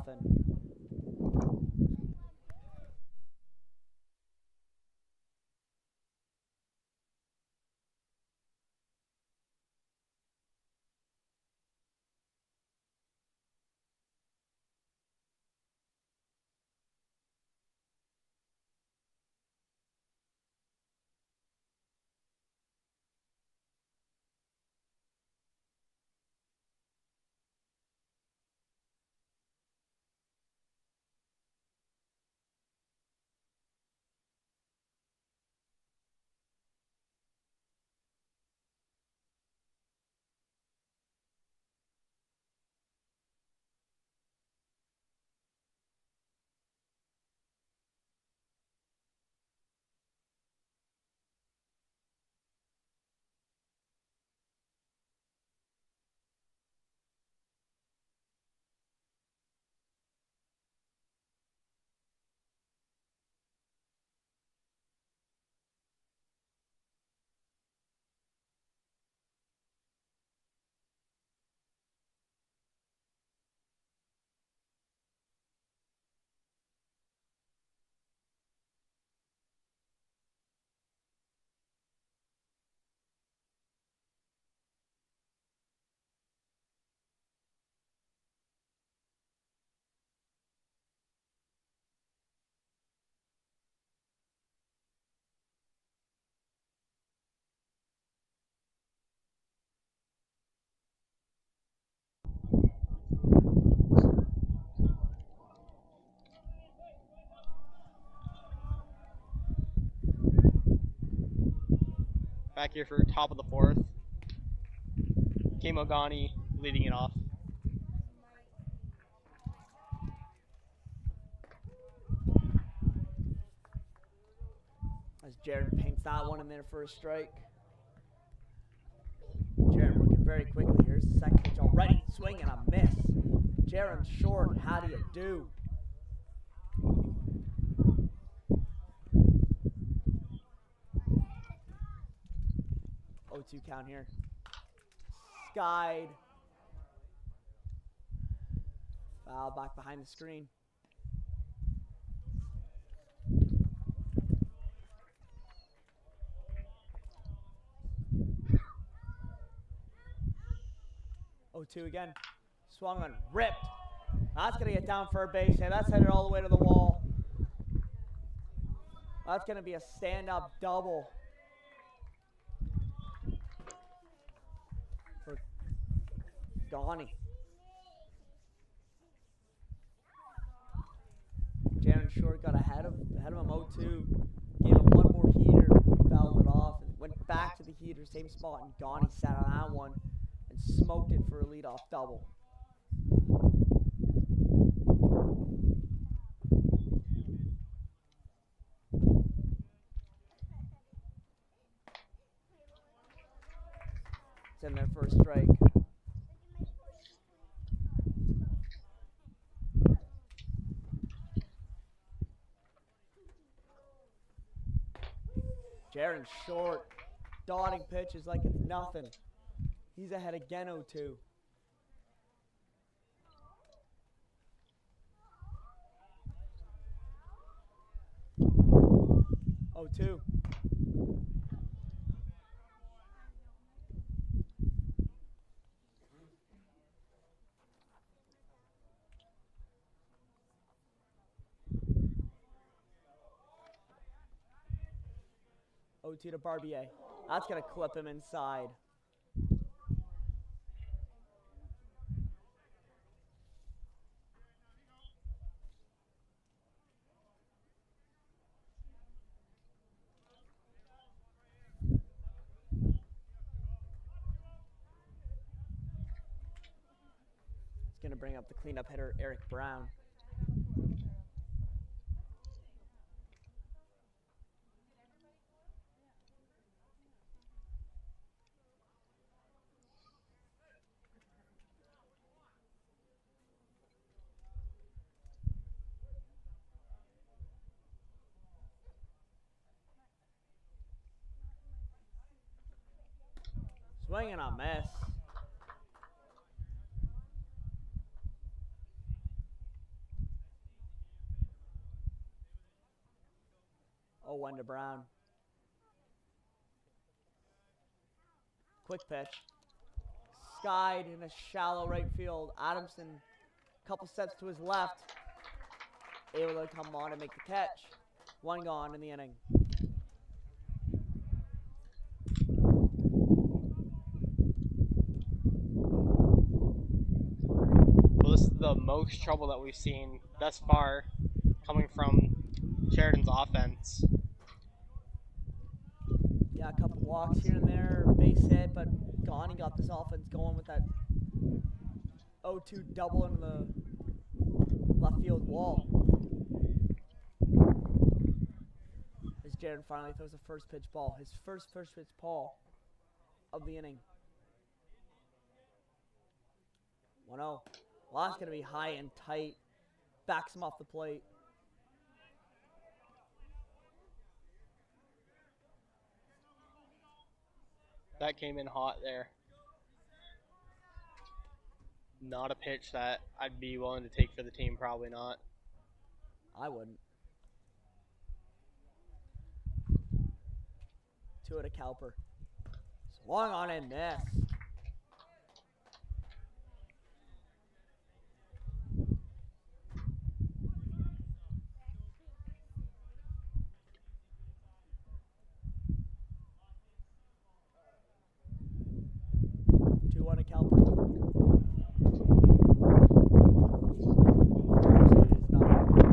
Back here for top of the 4th. Kamogani leading it off. As Jared paints that one in there for a strike. Jared working very quickly. Here's the second pitch already. Swing and a miss. Jared's short. How do you do? 0-2 count here. Skied. Foul back behind the screen. Oh, 2 again. Swung on, ripped. That's going to get down for a base hit. That's headed all the way to the wall. That's going to be a stand-up double for Donnie. Jaron Short got ahead of him 0-2. Gave him one more heater, fouled it off, and went back to the heater, same spot, and Donnie sat on that one and smoked it for a leadoff double. It's in there for a strike. Jaron Short, dotting pitches like it's nothing. He's ahead again, 0-2. 0-2. To Barbier. That's going to clip him inside. It's going to bring up the cleanup hitter, Eric Brown. Swinging a miss. Oh, 1 to Brown. Quick pitch. Skied in a shallow right field. Adamson, a couple steps to his left, able to come on and make the catch. 1 gone in the inning. This is the most trouble that we've seen thus far coming from Sheridan's offense. Yeah, a couple walks here and there, base hit, but Gani got this offense going with that 0-2 double into the left field wall. As Jared finally throws a first pitch ball, his first pitch ball of the inning. 1-0. Well, that's going to be high and tight. Backs him off the plate. That came in hot there. Not a pitch that I'd be willing to take for the team, probably not. I wouldn't. 2 to Cowper. Swung on and missed.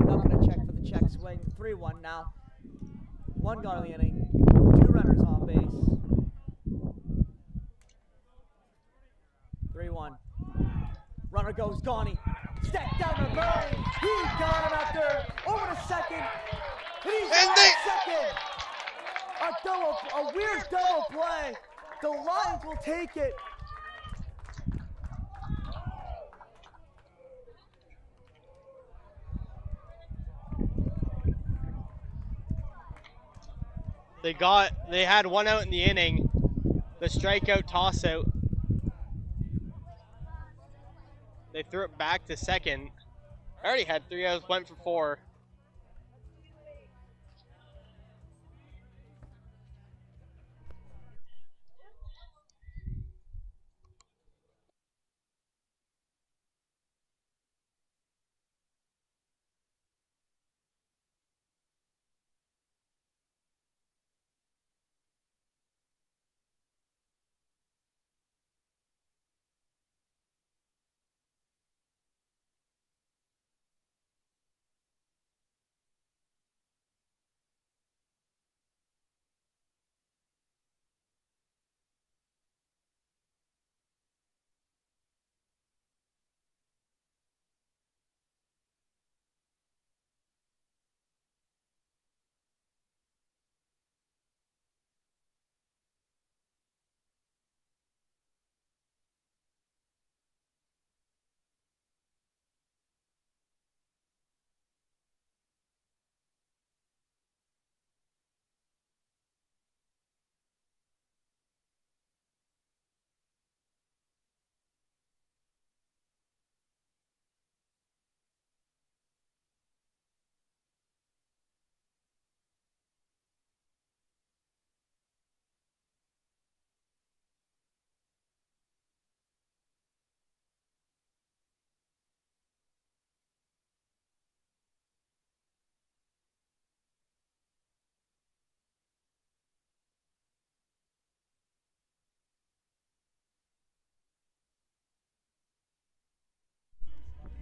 Not going to check for the check swing. 3-1 now. 1 gone in the inning. 2 runners on base. 3-1. Runner goes, Gani. Step down the line. He got him out there. Over to second. And he's at second. A weird double play. The Lions will take it. They had 1 out in the inning. the strikeout toss out. They threw it back to second. Already had 3 outs, went for 4.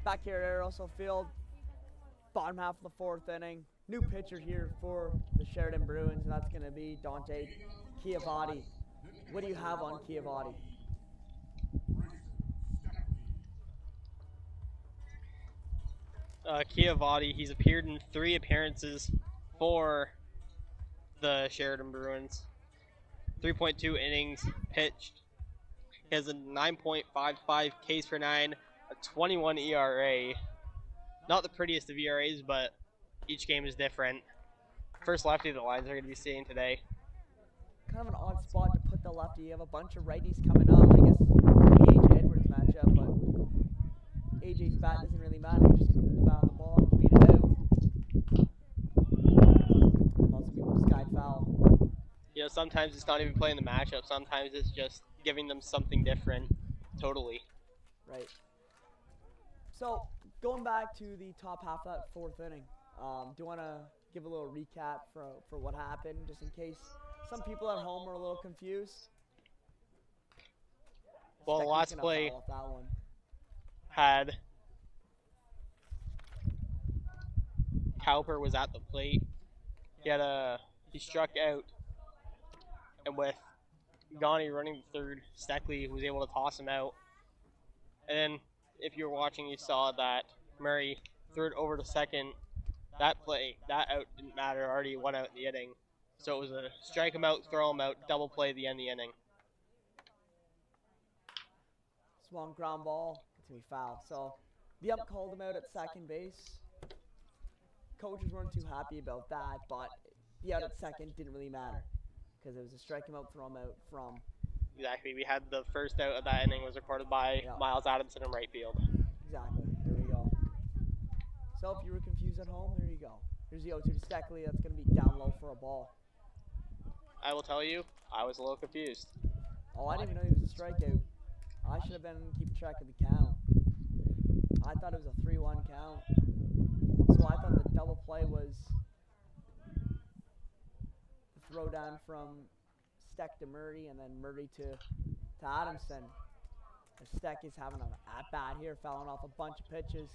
Back here at Errol Field, bottom half of the 4th inning. New pitcher here for the Sheridan Bruins, and that's going to be Dante Chiavati. What do you have on Chiavati? Chiavati, he's appeared in 3 appearances for the Sheridan Bruins. 3.2 innings pitched. He has a 9.55 Ks per 9, a 21 ERA. Not the prettiest of ERAs, but each game is different. First lefty the Lions are going to be seeing today. Kind of an odd spot to put the lefty. You have a bunch of righties coming up. I guess for the AJ Edwards matchup, but AJ's bat doesn't really matter. You're just going to put the bat on the ball and beat it out. Also be skied foul. You know, sometimes it's not even playing the matchup. Sometimes it's just giving them something different. Totally. Right. So, going back to the top half of that 4th inning, do you want to give a little recap for what happened, just in case some people at home are a little confused? Well, the last play had Cowper was at the plate. He struck out, and with Ghani running the third, Steckley was able to toss him out. And then, if you were watching, you saw that Murray threw it over to second. That out didn't matter. Already went out in the inning. So it was a strike him out, throw him out, double play at the end of the inning. Swung ground ball. It's going to be foul. So the ump called him out at second base. Coaches weren't too happy about that, but the out at second didn't really matter because it was a strike him out, throw him out from. Exactly. We had the first out of that inning was recorded by Miles Adamson in right field. Exactly. There we go. So if you were confused at home, there you go. Here's the 0-2 to Steckley. That's going to be down low for a ball. I will tell you, I was a little confused. Oh, I didn't even know he was a strikeout. I should have been keeping track of the count. I thought it was a 3-1 count. So I thought the double play was the throw down from Steck to Murray and then Murray to Adamson. Steck is having an at-bat here, fouling off a bunch of pitches.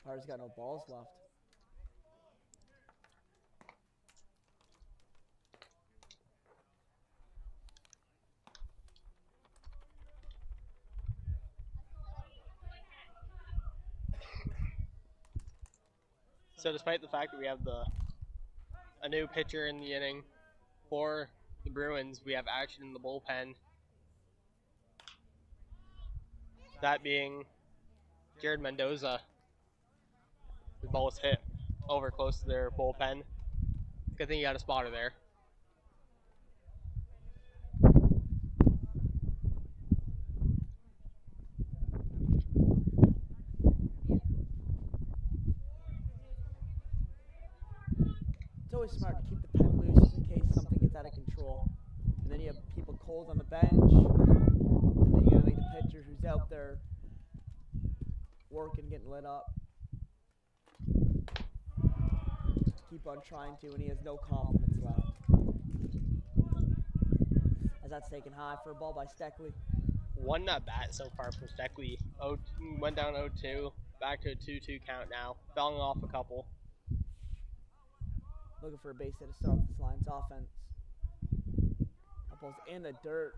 Parr's got no balls left. So despite the fact that we have a new pitcher in the inning for the Bruins, we have action in the bullpen. That being Jared Mendoza. The ball was hit over close to their bullpen. Good thing you got a spotter there. always smart to keep the pen loose just in case something gets out of control. And then you have people cold on the bench. And then you gotta make the pitcher who's out there working, getting lit up. Keep on trying to, and he has no confidence left. As that's taken high for a ball by Steckley. One at bat so far from Steckley. Went down 0-2, back to a 2-2 count now. Fouling off a couple. Looking for a base hit to start off this Lions offense. That ball's in the dirt.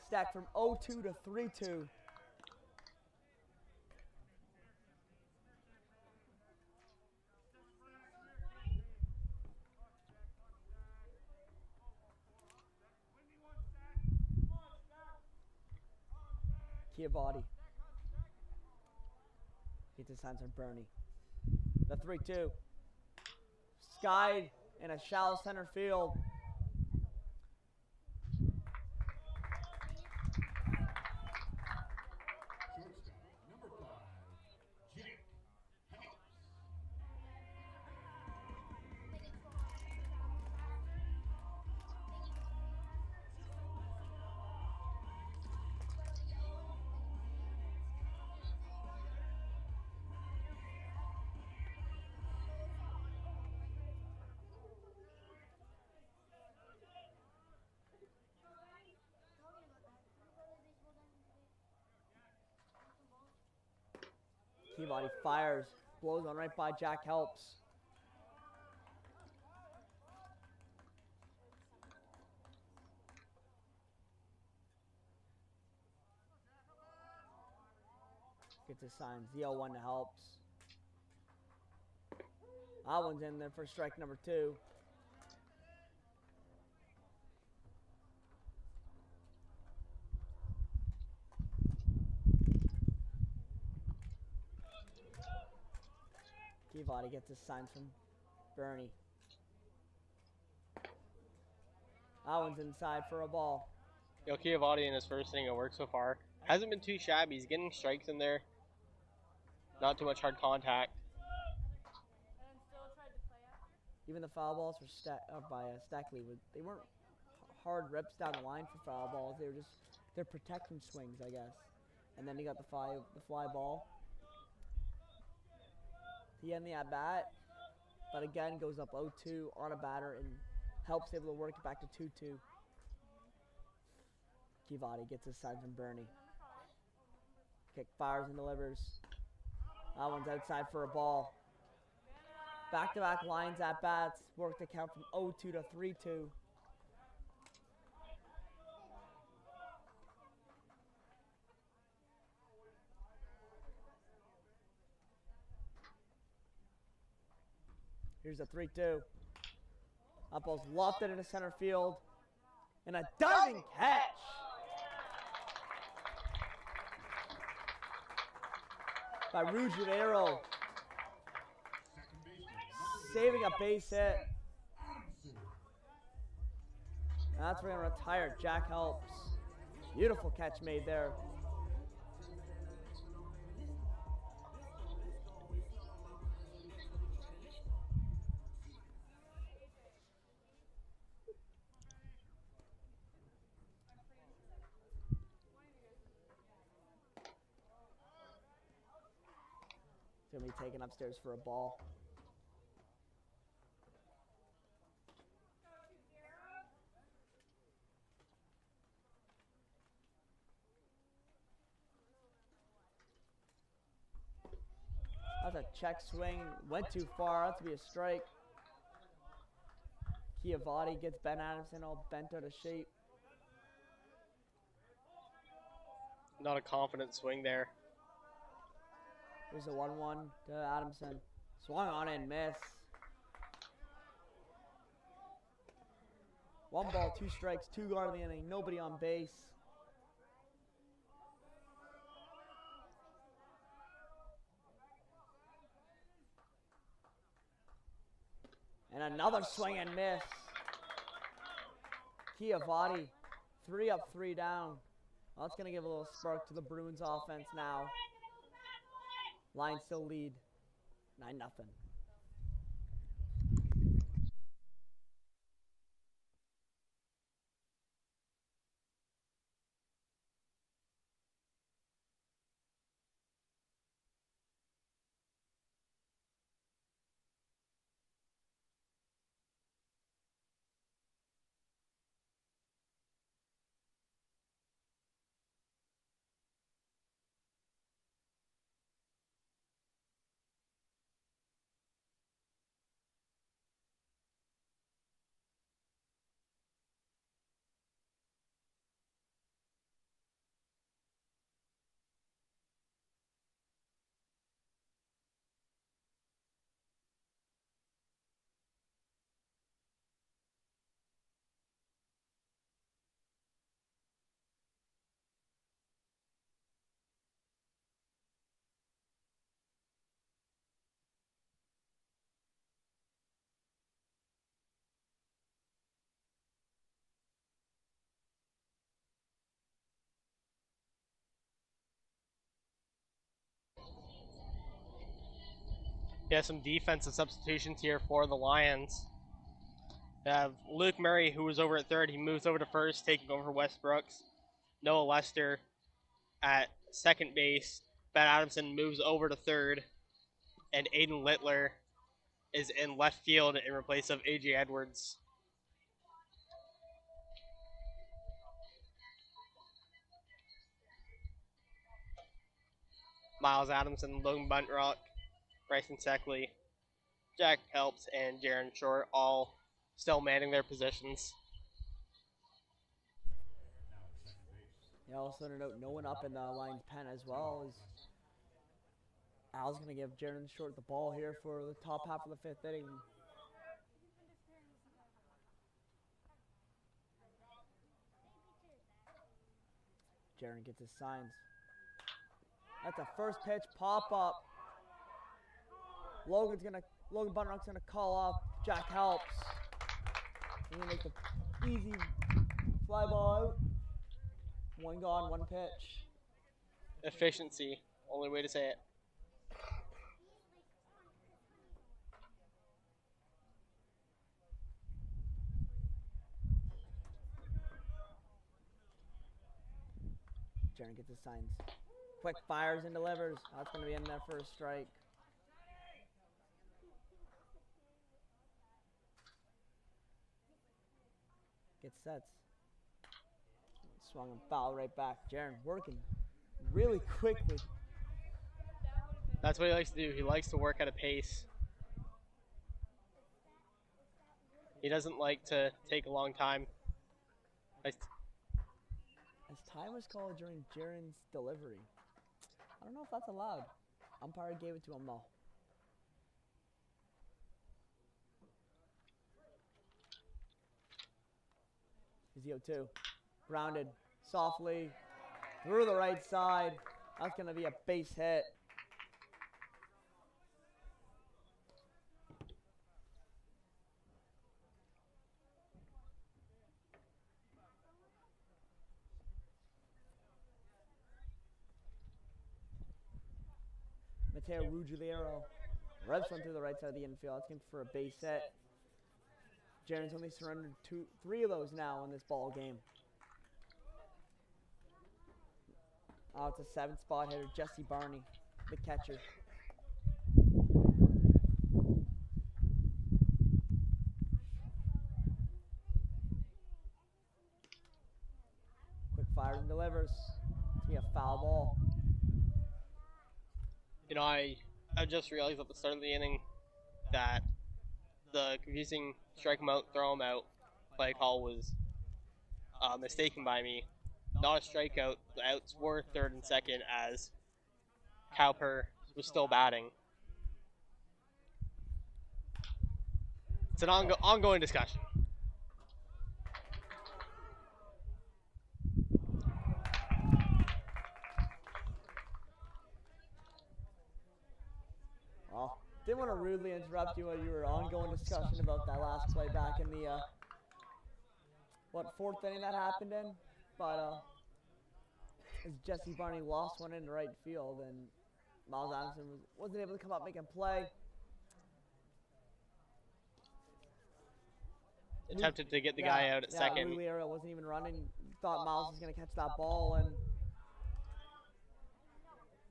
Stacked from 0-2 to 3-2. Chiavatti gets his hands on Bernie. The 3-2. Skied in a shallow center field. Chiavatti fires, blows on right by Jack Helps. Gets his sign, 0-1 to Helps. That one's in there for strike number 2. Chiavatti gets his sign from Bernie. That one's inside for a ball. Chiavatti in his first inning of work so far. Hasn't been too shabby. He's getting strikes in there. Not too much hard contact. Even the foul balls for Stackley, they weren't hard rips down the line for foul balls. They were just, they're protecting swings, I guess. And then he got the fly ball. He ended the at-bat, but again goes up 0-2 on a batter and Helps able to work it back to 2-2. Chiavatti gets his sign from Bernie. Kick fires and delivers. That one's outside for a ball. Back-to-back Lions at-bats. Work the count from 0-2 to 3-2. Here's a 3-2. That ball's lofted into center field. And a diving catch. By Ruggiero. Saving a base hit. And that's where we're going to retire. Jack Helps. Beautiful catch made there. Going to be taken upstairs for a ball. That's a check swing. Went too far. That's to be a strike. Chiavatti gets Ben Adamson all bent out of shape. Not a confident swing there. There's a 1-1 to Adamson. Swung on and miss. 1 ball, 2 strikes, 2 gone in the inning. Nobody on base. And another swing and miss. Chiavatti, 3 up, 3 down. Well, that's going to give a little spark to the Bruins offense now. Lions still lead 9-0. He has some defensive substitutions here for the Lions. They have Luke Murray, who was over at third. He moves over to first, taking over Westbrooks. Noah Lester at second base. Ben Adamson moves over to third. And Aiden Littler is in left field in replace of A.J. Edwards. Miles Adamson, Logan Buntrock, Bryson Seckley, Jack Helps, and Jaron Short all still manning their positions. Yeah, also to note, no one up in the Lions pen as well. As Al's going to give Jaron Short the ball here for the top half of the fifth inning. Jaron gets his signs. That's a first pitch pop up. Logan Buntrock's gonna call off Jack Helps. He's gonna make the easy fly ball out. One gone, one pitch. Efficiency, only way to say it. Jaron gets his signs. Quick fires and delivers. That's going to be in there for a strike. Gets sets. Swung and foul right back. Jaron working really quickly. That's what he likes to do. He likes to work at a pace. He doesn't like to take a long time. As time was called during Jaron's delivery. I don't know if that's allowed. Umpire gave it to him though. He's 0-2. Grounded softly through the right side. That's going to be a base hit. Mateo Ruggiero revs one through the right side of the infield. It's going for a base hit. Jaron's only surrendered three of those now in this ball game. Oh, it's a 7th spot hitter, Jesse Barney, the catcher. Quick fire and delivers. It's going to be a foul ball. You know, I just realized at the start of the inning that the confusing strike him out, throw him out play call was mistaken by me. Not a strikeout. The outs were third and second as Cowper was still batting. It's an ongoing discussion. Well, didn't want to rudely interrupt you while you were ongoing discussion about that last play back in the, fourth inning that happened in? But, as Jesse Barney lost one into right field, and Miles Anderson wasn't able to come up making play. Attempted to get the guy out at second. Errol wasn't even running. Thought Miles was going to catch that ball, and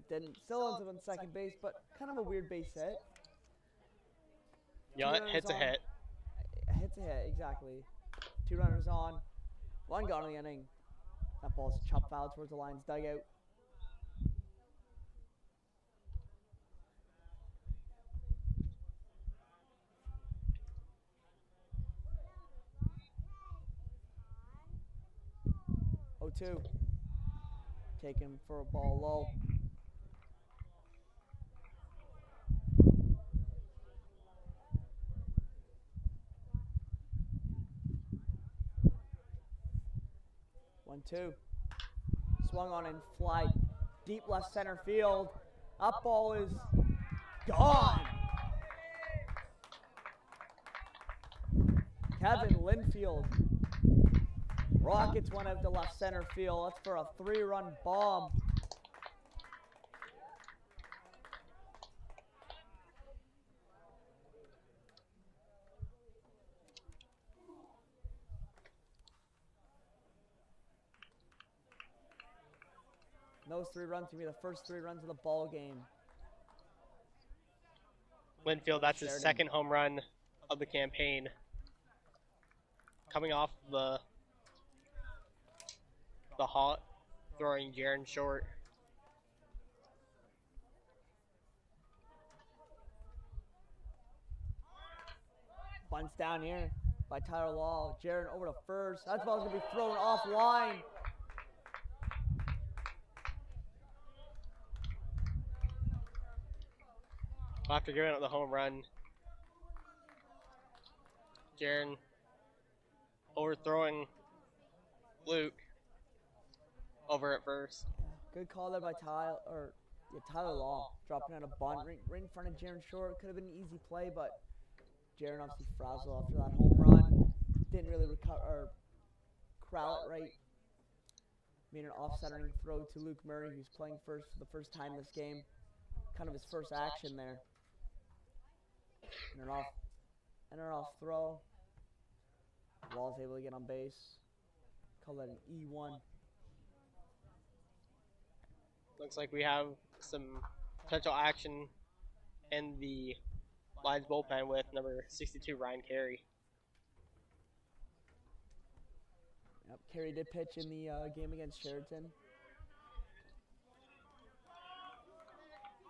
didn't. Still ends up on second base, but kind of a weird base hit. Yeah, hit's a hit. A hit's a hit, exactly. 2 runners on. 1 gone in the inning. That ball's chopped foul towards the Lions dugout. Oh, 2. Taken for a ball low. One, 2. Swung on and fly deep left center field. Up ball is gone. Kevin Linfield rockets one out to left center field. That's for a 3-run bomb. Those 3 runs can be the first 3 runs of the ball game. Linfield, that's his Sheridan. second home run of the campaign. Coming off the hot, throwing Jaron short. Bunts down here by Tyler Law. Jaron over to first. That ball's going to be thrown offline. After giving up the home run, Jaron overthrowing Luke over at first. Good call there by Tyler Law. Dropping out a bunt right in front of Jaron Short. Could have been an easy play, but Jaron obviously frazzled after that home run. Didn't really corral it right. Made an off-centering throw to Luke Murray, who's playing first for the first time this game. Kind of his first action there. And an off throw. Law's able to get on base. Call that an E1. Looks like we have some potential action in the Lions bullpen with number 62, Ryan Carey. Yep, Carey did pitch in the game against Sheridan.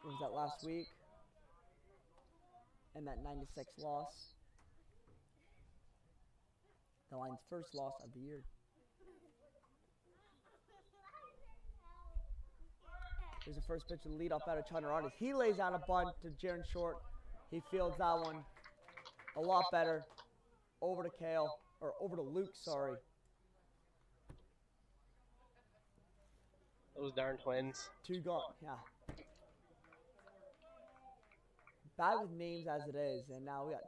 It was that last week. And that 9-6 loss. The Lions' first loss of the year. Here's the first pitch to lead off batter Chandraratis. He lays out a bunt to Jaron Short. He fields that one a lot better. Over to Luke, sorry. Those darn Twins. 2 gone, yeah. Bad with names as it is, and now we got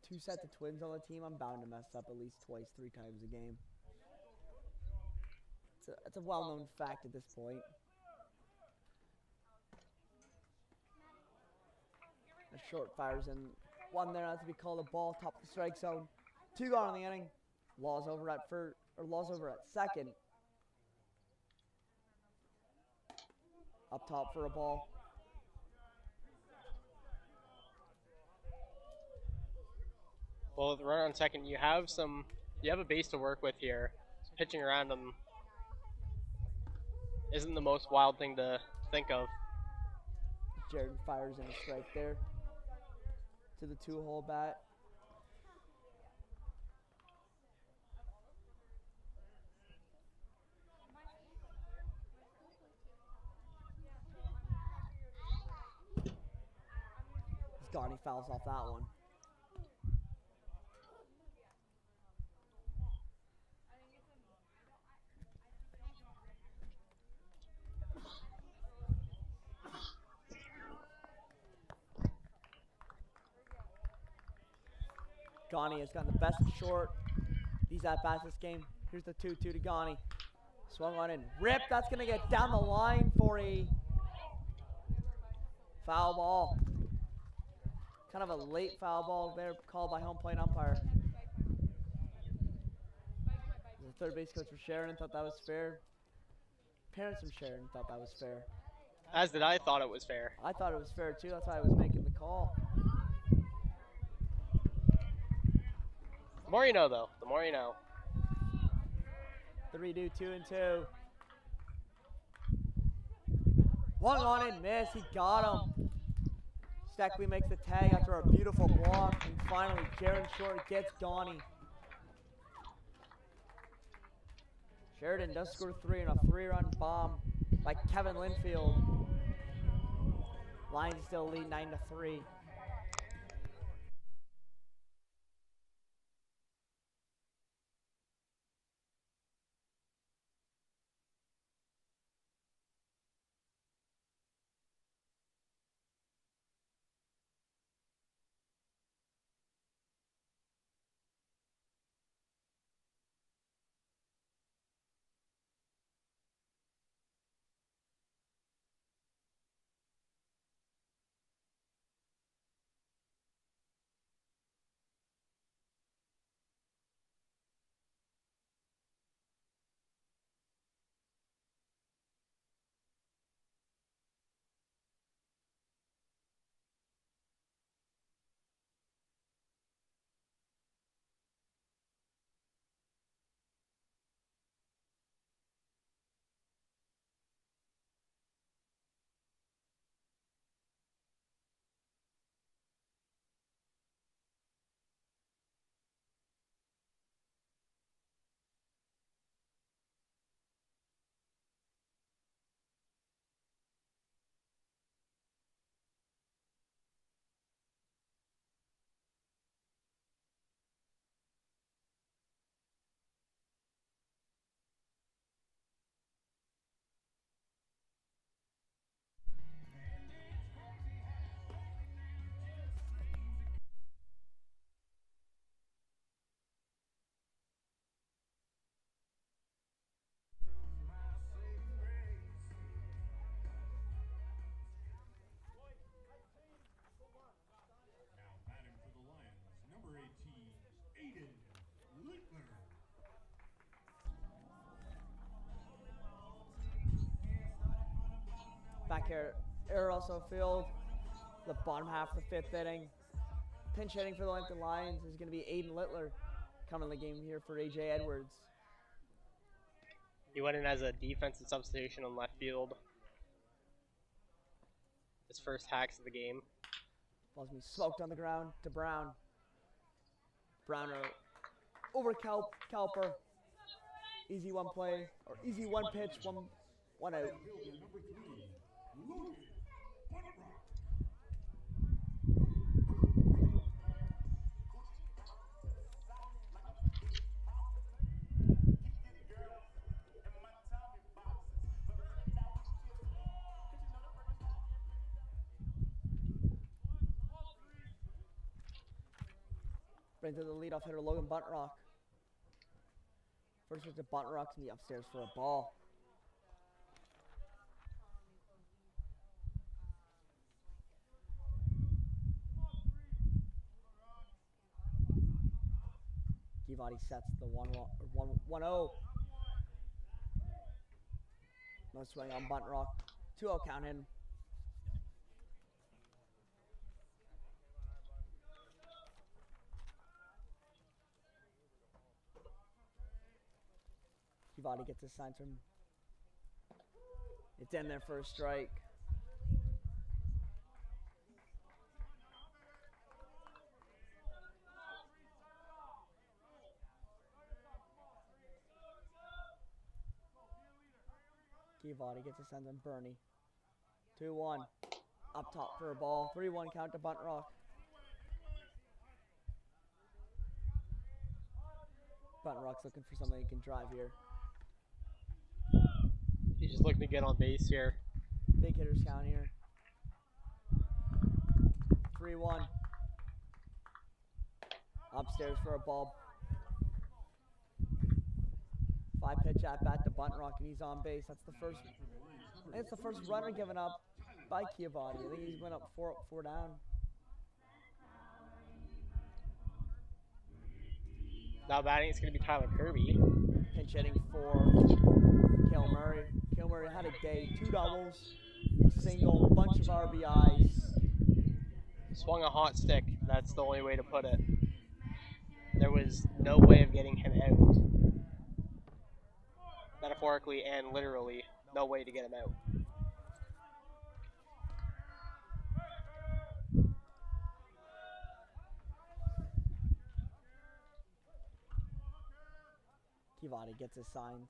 2 sets of Twins on the team. I'm bound to mess up at least twice, 3 times a game. It's a well-known fact at this point. A Short fires in one there, that's to be called a ball, top of the strike zone. 2 gone in the inning. Law's over at second. Up top for a ball. Well, with the runner on second, you have a base to work with here. Pitching around them isn't the most wild thing to think of. Jared fires in a strike there to the 2-hole bat. He's gone. He fouls off that one. Ghani has gotten the best of Short. These at-bats this game. Here's the 2-2 to Ghani. Swung on in. Rip, that's going to get down the line for a foul ball. Kind of a late foul ball there called by home plate umpire. The third base coach for Sheridan thought that was fair. Parents from Sheridan thought that was fair. As did I. Thought it was fair. I thought it was fair too. That's why I was making the call. The more you know, though. The more you know. 3-2, 2-2. One on and miss. He got him. Steckley makes the tag after a beautiful block. And finally, Jaron Short gets Ghani. Sheridan does score 3 on a 3-run bomb by Kevin Linfield. Lions still lead 9-3. Back here, Errol also field. The bottom half of the 5th inning. Pinch hitting for the Lambton Lions is going to be Aiden Littler coming in the game here for AJ Edwards. He went in as a defensive substitution on left field. His first hacks of the game. Ball's going to be smoked on the ground to Brown. Browner over Calper. Easy one play, or easy one pitch, one out. Bring to the leadoff hitter, Logan Buntrock. First pitch to Buntrock's going to be upstairs for a ball. Givati sets the 1-0. No swing on Buntrock. 2-0 count in. Givati gets a sign from. It's in there for a strike. Givati gets a sign from Bernie. 2-1. Up top for a ball. 3-1 count to Buntrock. Buntrock's looking for something he can drive here. He's just looking to get on base here. Big hitters count here. 3-1. Upstairs for a ball. 5-pitch at bat to Buntrock, and he's on base. That's the first. I think it's the first runner given up by Givati. I think he's went up four down. Now batting, it's going to be Tyler Kirby. Pinch hitting for Cale Murray. Cale Murray had a day, 2 doubles, a single, bunch of RBIs. Swung a hot stick. That's the only way to put it. There was no way of getting him out. Metaphorically and literally, no way to get him out. Givati gets his signs.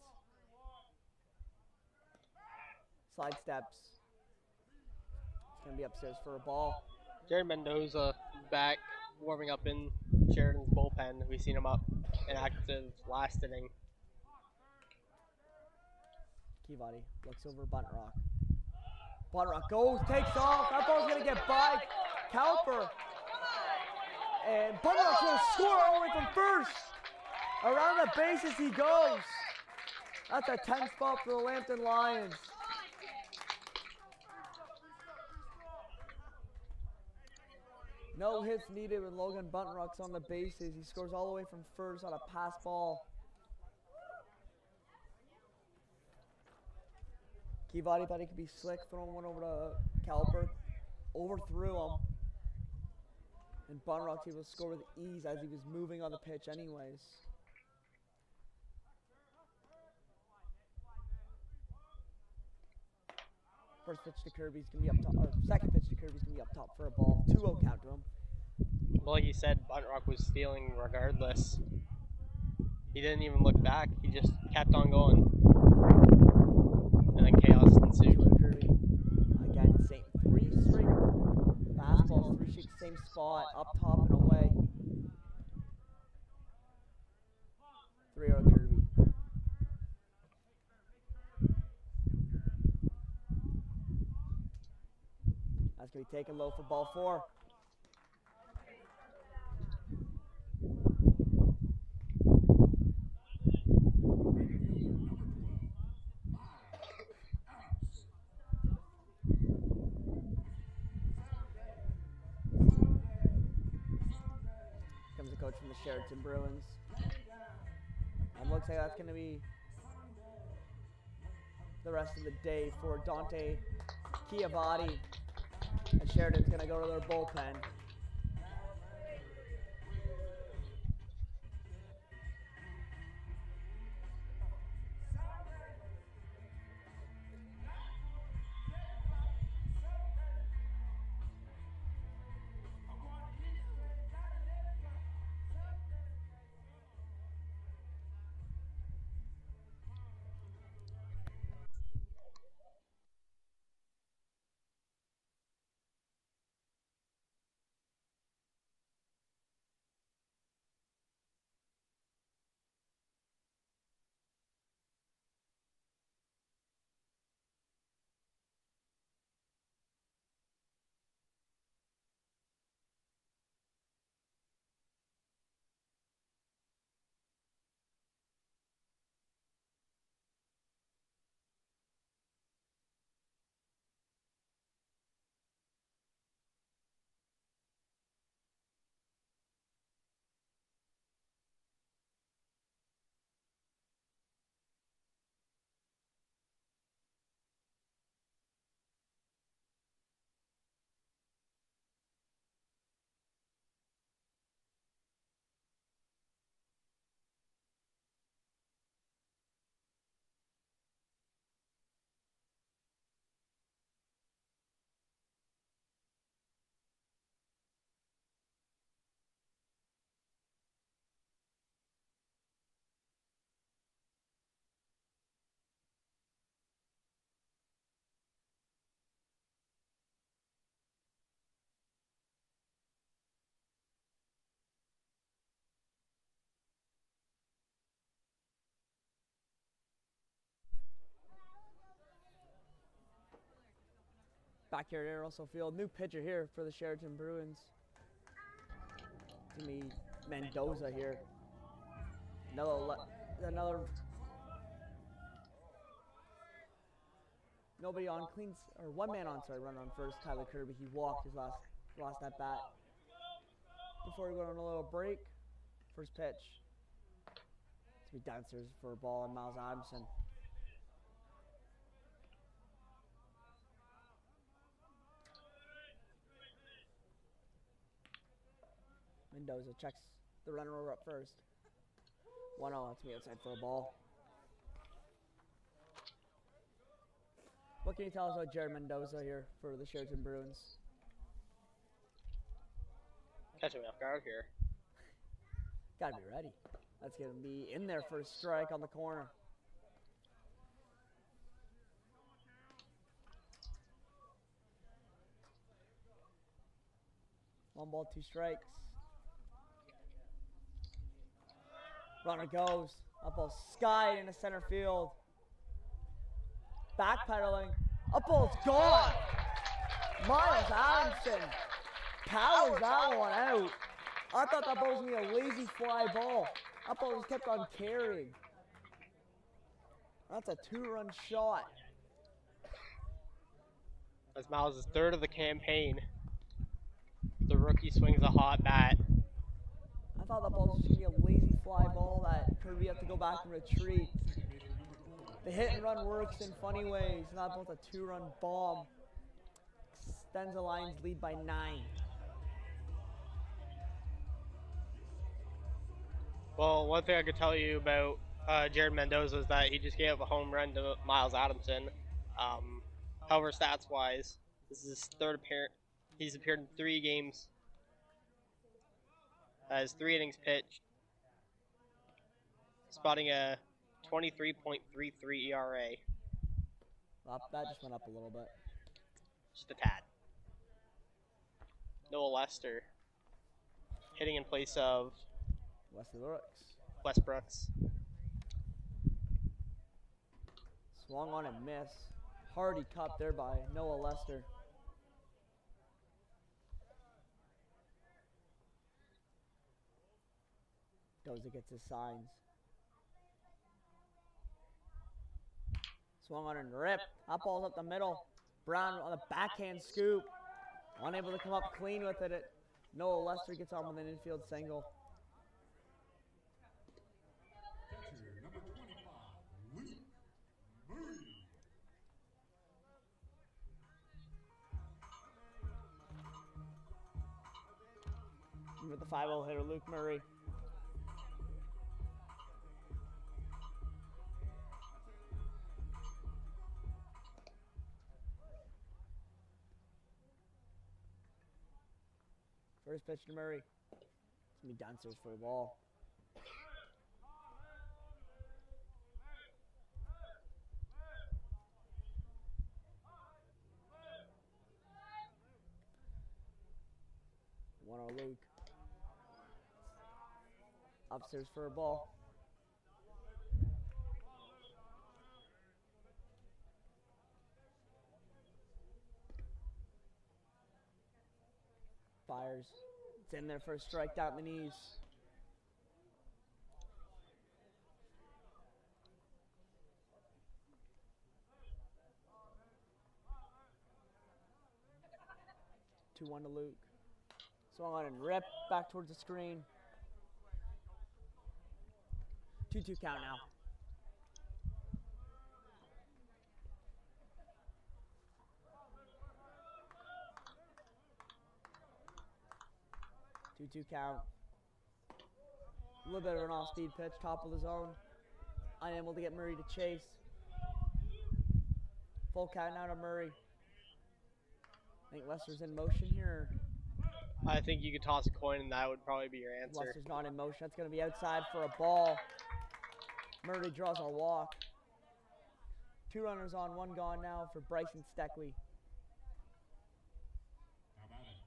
Slide steps. It's going to be upstairs for a ball. Jared Mendoza back warming up in Sheridan's bullpen. We've seen him up in active last inning. Givati looks over Buntrock. Buntrock goes, takes off. That ball's going to get by Calper. And Buntrock's going to score all the way from first. Around the bases he goes. That's a 10 spot for the Lambton Lions. No hits needed when Logan Buntrock's on the bases. He scores all the way from first on a pass ball. Givati thought he could be slick, throwing one over to Calper. Overthrew him. And Buntrock's able to score with ease as he was moving on the pitch anyways. First pitch to Kirby's going to be up top, or second pitch to Kirby's going to be up top for a ball. 2-0 count to him. Well, like you said, Buntrock was stealing regardless. He didn't even look back. He just kept on going. And then chaos ensued. Kirby. Again, three straight fastballs, 3 sheets, same spot, up top and away. 3-0 Kirby. That's going to be taken low for ball 4. Comes the coach from the Sheridan Bruins. And looks like that's going to be the rest of the day for Dante Kia body. And Sheridan's going to go to their bullpen. Back here at Errol Field. New pitcher here for the Sheridan Bruins. It's going to be Mendoza here. Another. Nobody on, cleans, or one man on, sorry, run on first. Tyler Kirby, he walked his last at bat. Before we go on a little break, first pitch. It's going to be downstairs for a ball, and Miles Adamson. Mendoza checks the runner over up first. 1-0, that's me outside for a ball. What can you tell us about Jared Mendoza here for the Sheridan Bruins? Catching me off guard here. Gotta be ready. That's gonna be in there for a strike on the corner. One ball, two strikes. Runner goes. Up ball skied into center field. Backpedaling. Up ball's gone. Miles Adamson powers that one out. I thought that ball was going to be a lazy fly ball. That ball just kept on carrying. That's a 2-run shot. That's Miles' third of the campaign. The rookie swings a hot bat. I thought that ball was just going to be a lazy fly ball that Kirby had to go back and retreat. The hit and run works in funny ways. That ball's a 2-run bomb. Extends the Lions' lead by 9. Well, one thing I could tell you about Jared Mendoza is that he just gave up a home run to Miles Adamson. However, stats-wise, this is his third appearance. He's appeared in 3 games. Has 3 innings pitched. Spotting a 23.33 ERA. That just went up a little bit. Just a tad. Noah Lester hitting in place of Westbrooks. Swung on and miss. Hardy cup there by Noah Lester. Doza gets his signs. Swung on and ripped. That ball's up the middle. Brown on the backhand scoop. Unable to come up clean with it. Noah Lester gets on with an infield single. Catcher number 25, Luke Murray. the 5-0 hitter, Luke Murray. First pitch to Murray. It's going to be downstairs for a ball. Luke. Upstairs for a ball. Fires. It's in there for a strike down the knees. Two one to Luke. Swung on and ripped back towards the screen. 2-2 count now. Two count. A little bit of an off-speed pitch, top of the zone. Unable to get Murray to chase. Full count now to Murray. I think Lester's in motion here. I think you could toss a coin and that would probably be your answer. Lester's not in motion. That's going to be outside for a ball. Murray draws a walk. 2 runners on, 1 gone now for Bryson Steckley. How about it?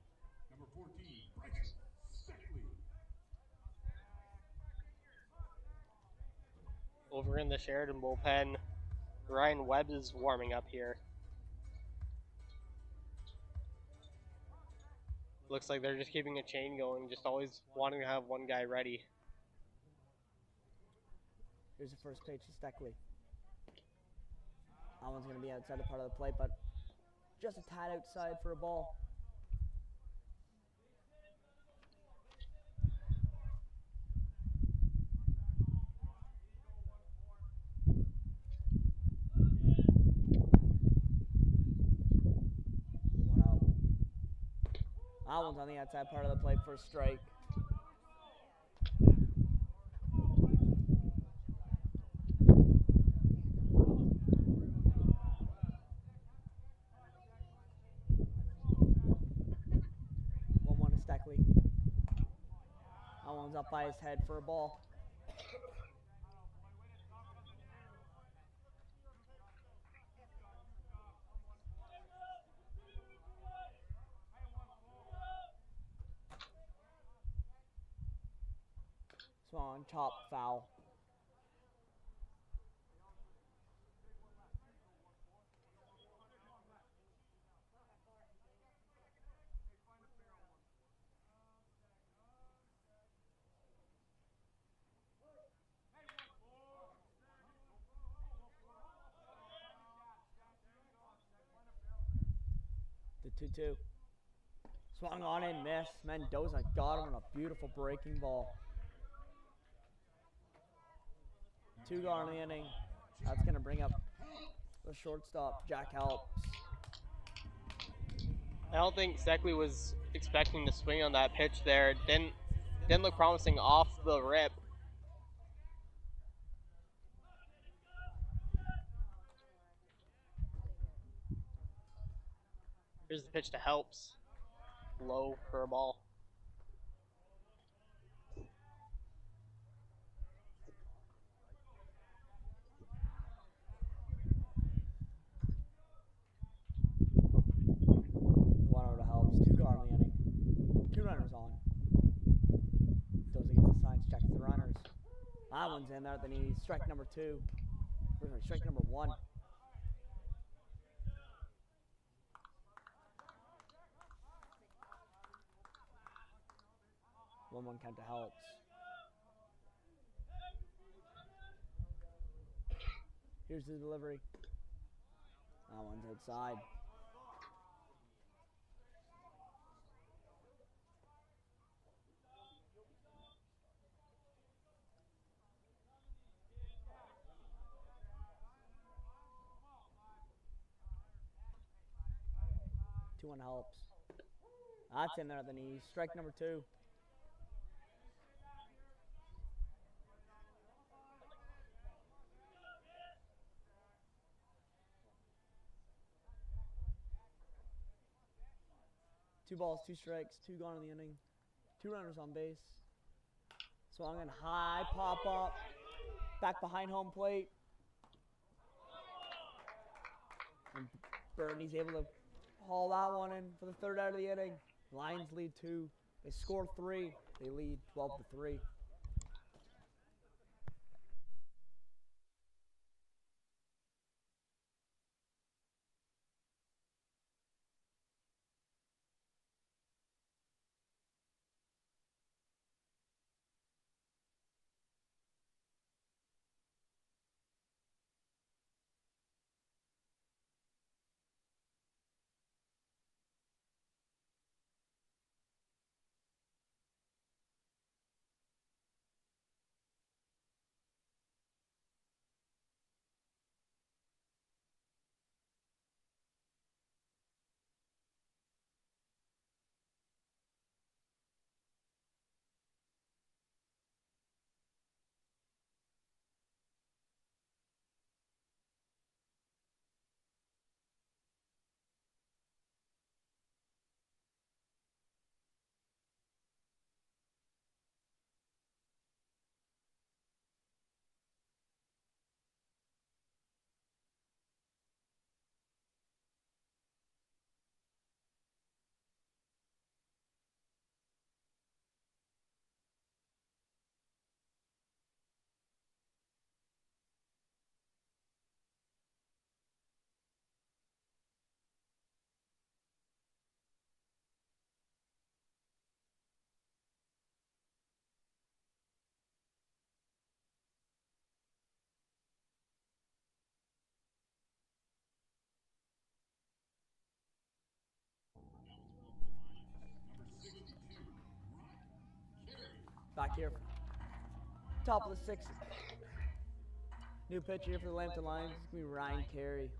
Number 14, Bryson Steckley. Over in the Sheridan bullpen, Ryan Webb is warming up here. Looks like they're just keeping a chain going, just always wanting to have one guy ready. Here's the first pitch to Steckley. That one's going to be outside the part of the plate, but just a tad outside for a ball. That one's on the outside part of the plate for a strike. One to Steckley. That one's up by his head for a ball. Swung, chop, foul. The 2-2. Swung on and missed. Mendoza got him on a beautiful breaking ball. 2 gone in the inning. That's going to bring up the shortstop, Jack Helps. I don't think Steckley was expecting to swing on that pitch there. Didn't look promising off the rip. Here's the pitch to Helps. Low for a ball. That one's in there at the knees. Strike number 2. Strike number 1. One count to Helps. Here's the delivery. That one's outside. One Helps. That's in there at the knees. Strike number 2. 2 balls, 2 strikes, 2 gone in the inning. 2 runners on base. Swung and high, pop up. Back behind home plate. And Bernie's able to haul that one in for the 3rd out of the inning. Lions lead 2. They score 3. They lead 12-3. Back here. Top of the 6th. New pitcher here for the Lambton Lions. It's going to be Ryan Carey.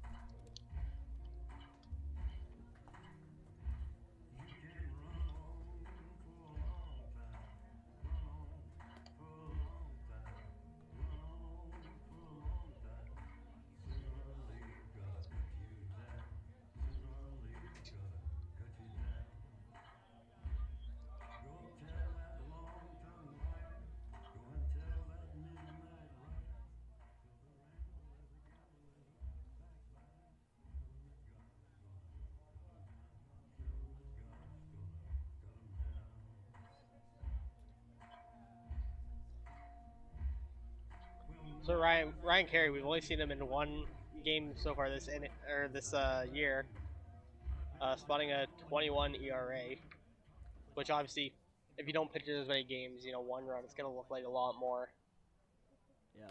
So Ryan Carey, we've only seen him in one game so far this year, spotting a 21 ERA, which obviously, if you don't pitch in as many games, 1 run, it's gonna look like a lot more. Yeah.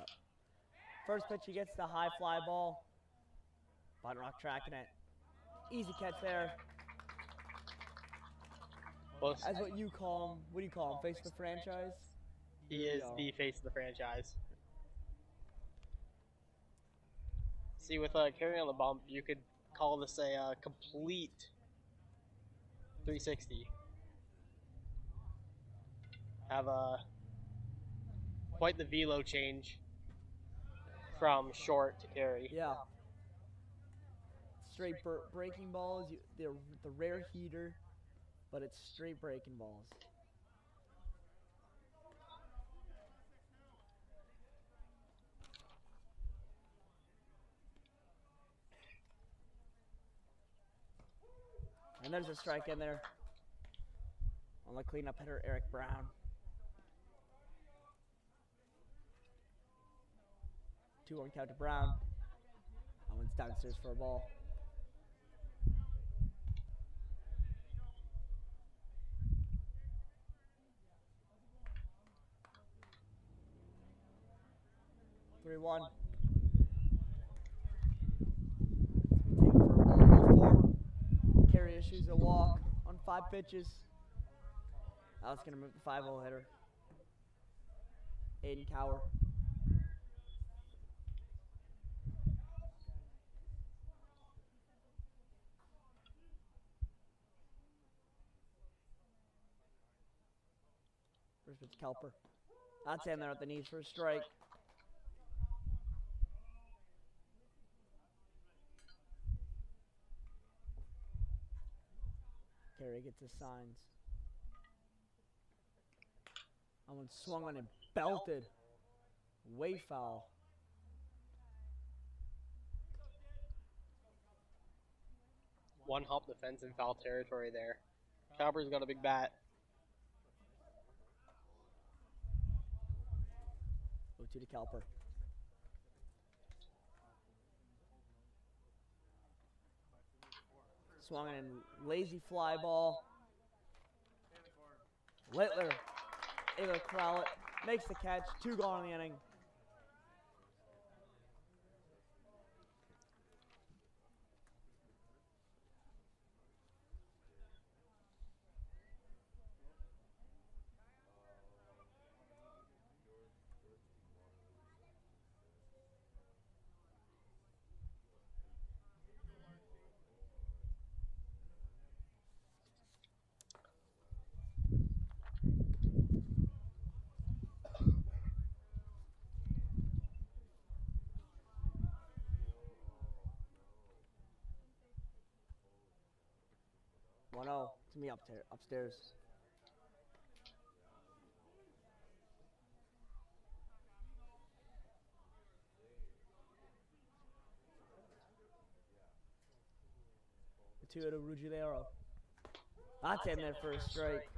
First pitch, he gets the high fly ball. Bottom Rock tracking it. Easy catch there. As what you call him, what do you call him? Face of the franchise? He is the face of the franchise. See, with Carey on the bump, you could call this a complete 360. Have quite the velo change from short to Carey. Yeah. Straight breaking balls, the rare heater, but it's straight breaking balls. And there's a strike in there on the cleanup hitter, Eric Brown. 2-1 count to Brown. That one's downstairs for a ball. Three one. Taken for a ball. 4. Carey issues a walk on 5 pitches. Now it's gonna move the 5-0 hitter. Aiden Cower. First pitch, Kelper. That's in there at the knees for a strike. Carey Murray gets his signs. That one swung on and belted. Way foul. One hop defense in foul territory there. Cowper's got a big bat. 0-2 to Cowper. Swung in lazy fly ball. Littler able to corral it. Makes the catch. 2 gone in the inning. To me upstairs. The 2 to Ruggiero. That's in there for a strike.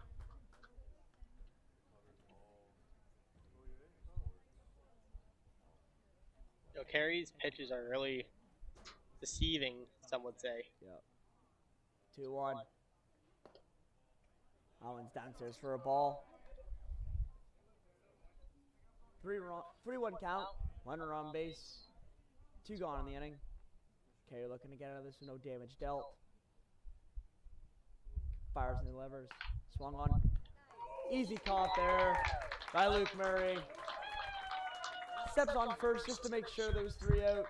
Carey's pitches are really deceiving, some would say. Yep. 2-1. Allen's downstairs for a ball. 3-1 count. 1 run on base. 2 gone in the inning. Carey looking to get out of this with no damage dealt. Fires and delivers. Swung on. Easy caught there by Luke Murray. Steps on first just to make sure there's 3 outs.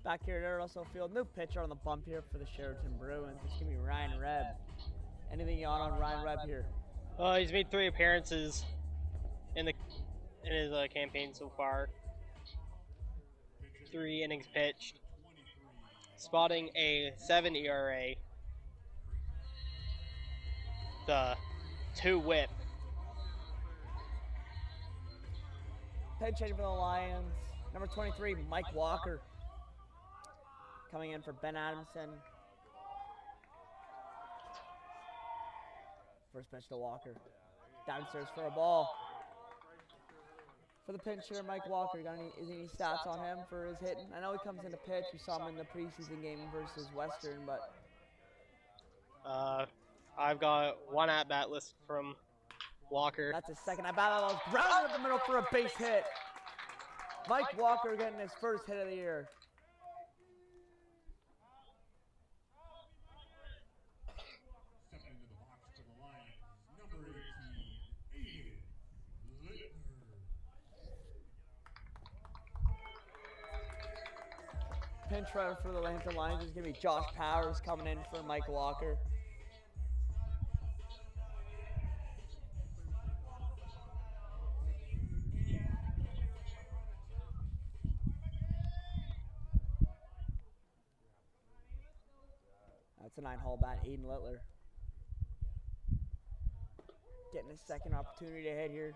Back here at Errol Field, no pitcher on the bump here for the Sheridan Bruins. It's going to be Ryan Reb. Anything on Ryan Reb here? He's made 3 appearances in his campaign so far. 3 innings pitched. Spotting a 7 ERA. The 2 whip. Pinch hitting for the Lions. Number 23, Mike Walker. Coming in for Ben Adamson. First pitch to Walker. Downstairs for a ball. For the pinch hitter, Mike Walker, is any stats on him for his hitting? I know he comes into pitch. We saw him in the preseason game versus Western, but I've got one at-bat list from Walker. that's his second at bat. That was grounded up the middle for a base hit. Mike Walker getting his first hit of the year. Stepping into the box for the Lions, number 18, Littler. Pinch runner for the Lambton Lions is going to be Josh Powers coming in for Mike Walker. That's a 9-hole bat, Aiden Littler. Getting his second opportunity to hit here.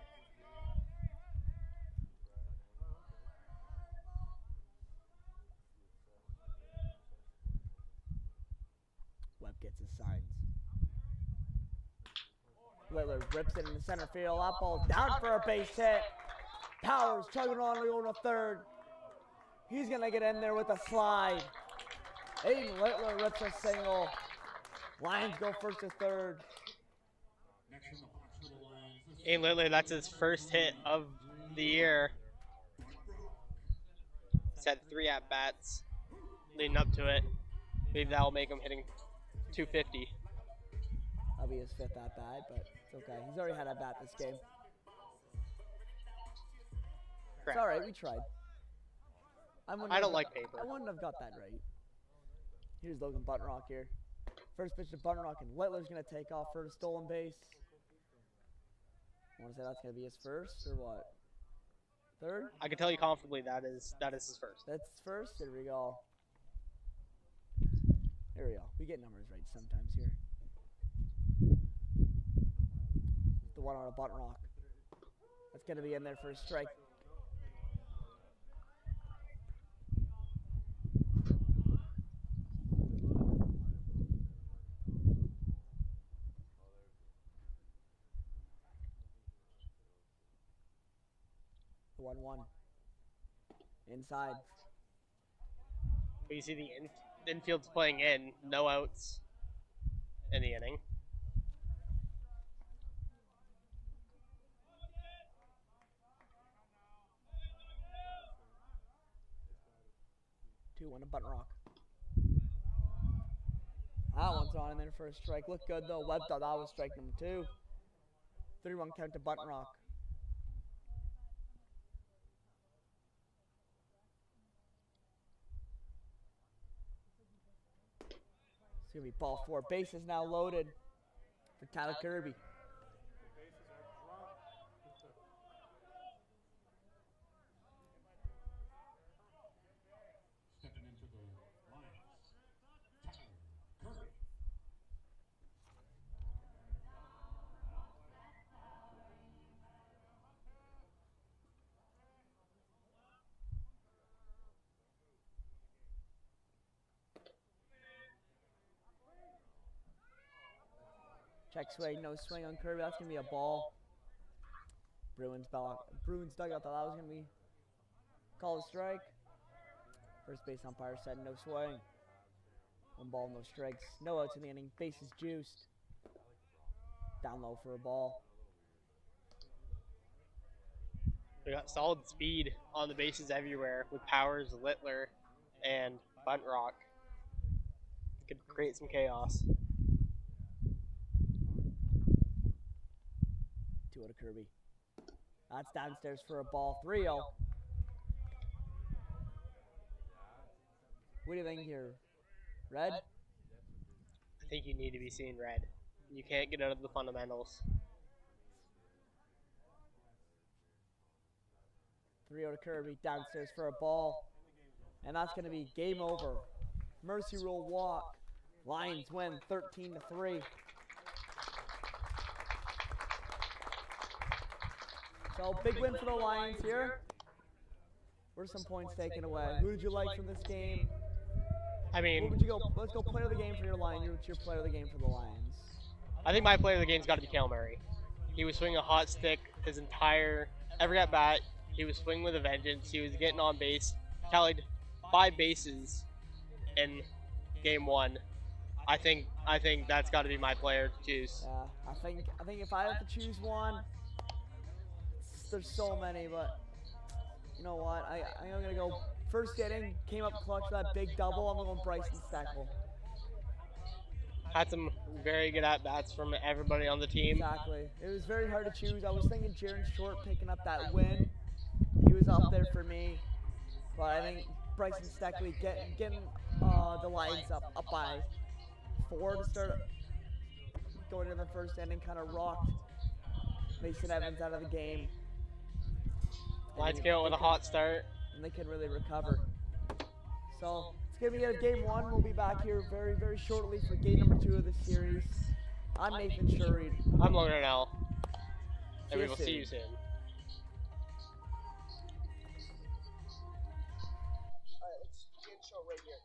Webb gets his signs. Littler rips it in the center field. That ball down for a base hit. Powers chugging on going to third. He's going to get in there with a slide. Aiden Littler rips a single. Lions go first to third. Next in the box for the Lions. Aiden Littler, that's his first hit of the year. He's had 3 at-bats leading up to it. Maybe that'll make him hitting 250. That'll be his 5th at-bat, but it's okay. He's already had a bat this game. Correct. It's all right. We tried. I don't like paper. I wouldn't have got that right. Here's Logan Buttonrock here. First pitch to Buttonrock, and Littler's going to take off for the stolen base. I want to say that's going to be his first, or what? Third? I can tell you comfortably that is his first. That's his first? There we go. There we go. We get numbers right sometimes here. The one on a Buttonrock. That's going to be in there for a strike. The 1-1. Inside. But you see the infield's playing in, no outs in the inning. Two, 1 to Buttonrock. That one's on in there for a strike. Looked good though. Webb thought that was strike number 2. 3-1 count to Buttonrock. It's going to be ball 4. Bases now loaded for Tyler Kirby. Stepping into the Lions, Tyler Kirby. Check swing, no swing on Kirby. That's going to be a ball. Bruins dugout thought that was going to be called a strike. First base umpire said no swing. 1 ball, no strikes. No outs in the inning. Bases juiced. Down low for a ball. We got solid speed on the bases everywhere with Powers, Littler, and Buttonrock. Could create some chaos. 2 to Kirby. That's downstairs for a ball. 3-0. What do you think here? Red? I think you need to be seeing red. You can't get out of the fundamentals. 3-0 to Kirby. Downstairs for a ball. And that's going to be game over. Mercy rule walk. Lions win 13-3. So big win for the Lions here. What are some points taken away? Who did you like from this game? I mean, What would you go? Let's go player of the game for your Lions. What's your player of the game for the Lions? I think my player of the game's got to be Cale Murray. He was swinging a hot stick his every at bat. He was swinging with a vengeance. He was getting on base. Tallied 5 bases in game 1. I think that's got to be my player to choose. Yeah, I think if I have to choose one, there's so many, but you know what? I'm gonna go first inning. Came up clutch for that big double. I'm going Bryson Steckel. Had some very good at bats from everybody on the team. Exactly. It was very hard to choose. I was thinking Jaron Short picking up that win. He was up there for me, but I think Bryson Steckley getting the Lions up by 4 to start going into the first inning kind of rocked Mason Evans out of the game. Lions came out with a hot start. And they can really recover. So it's going to be a game 1. We'll be back here very, very shortly for game number 2 of the series. I'm Nathan Sheridan. I'm Logan Errol. And we will soon. see you soon. All right, let's get show right here.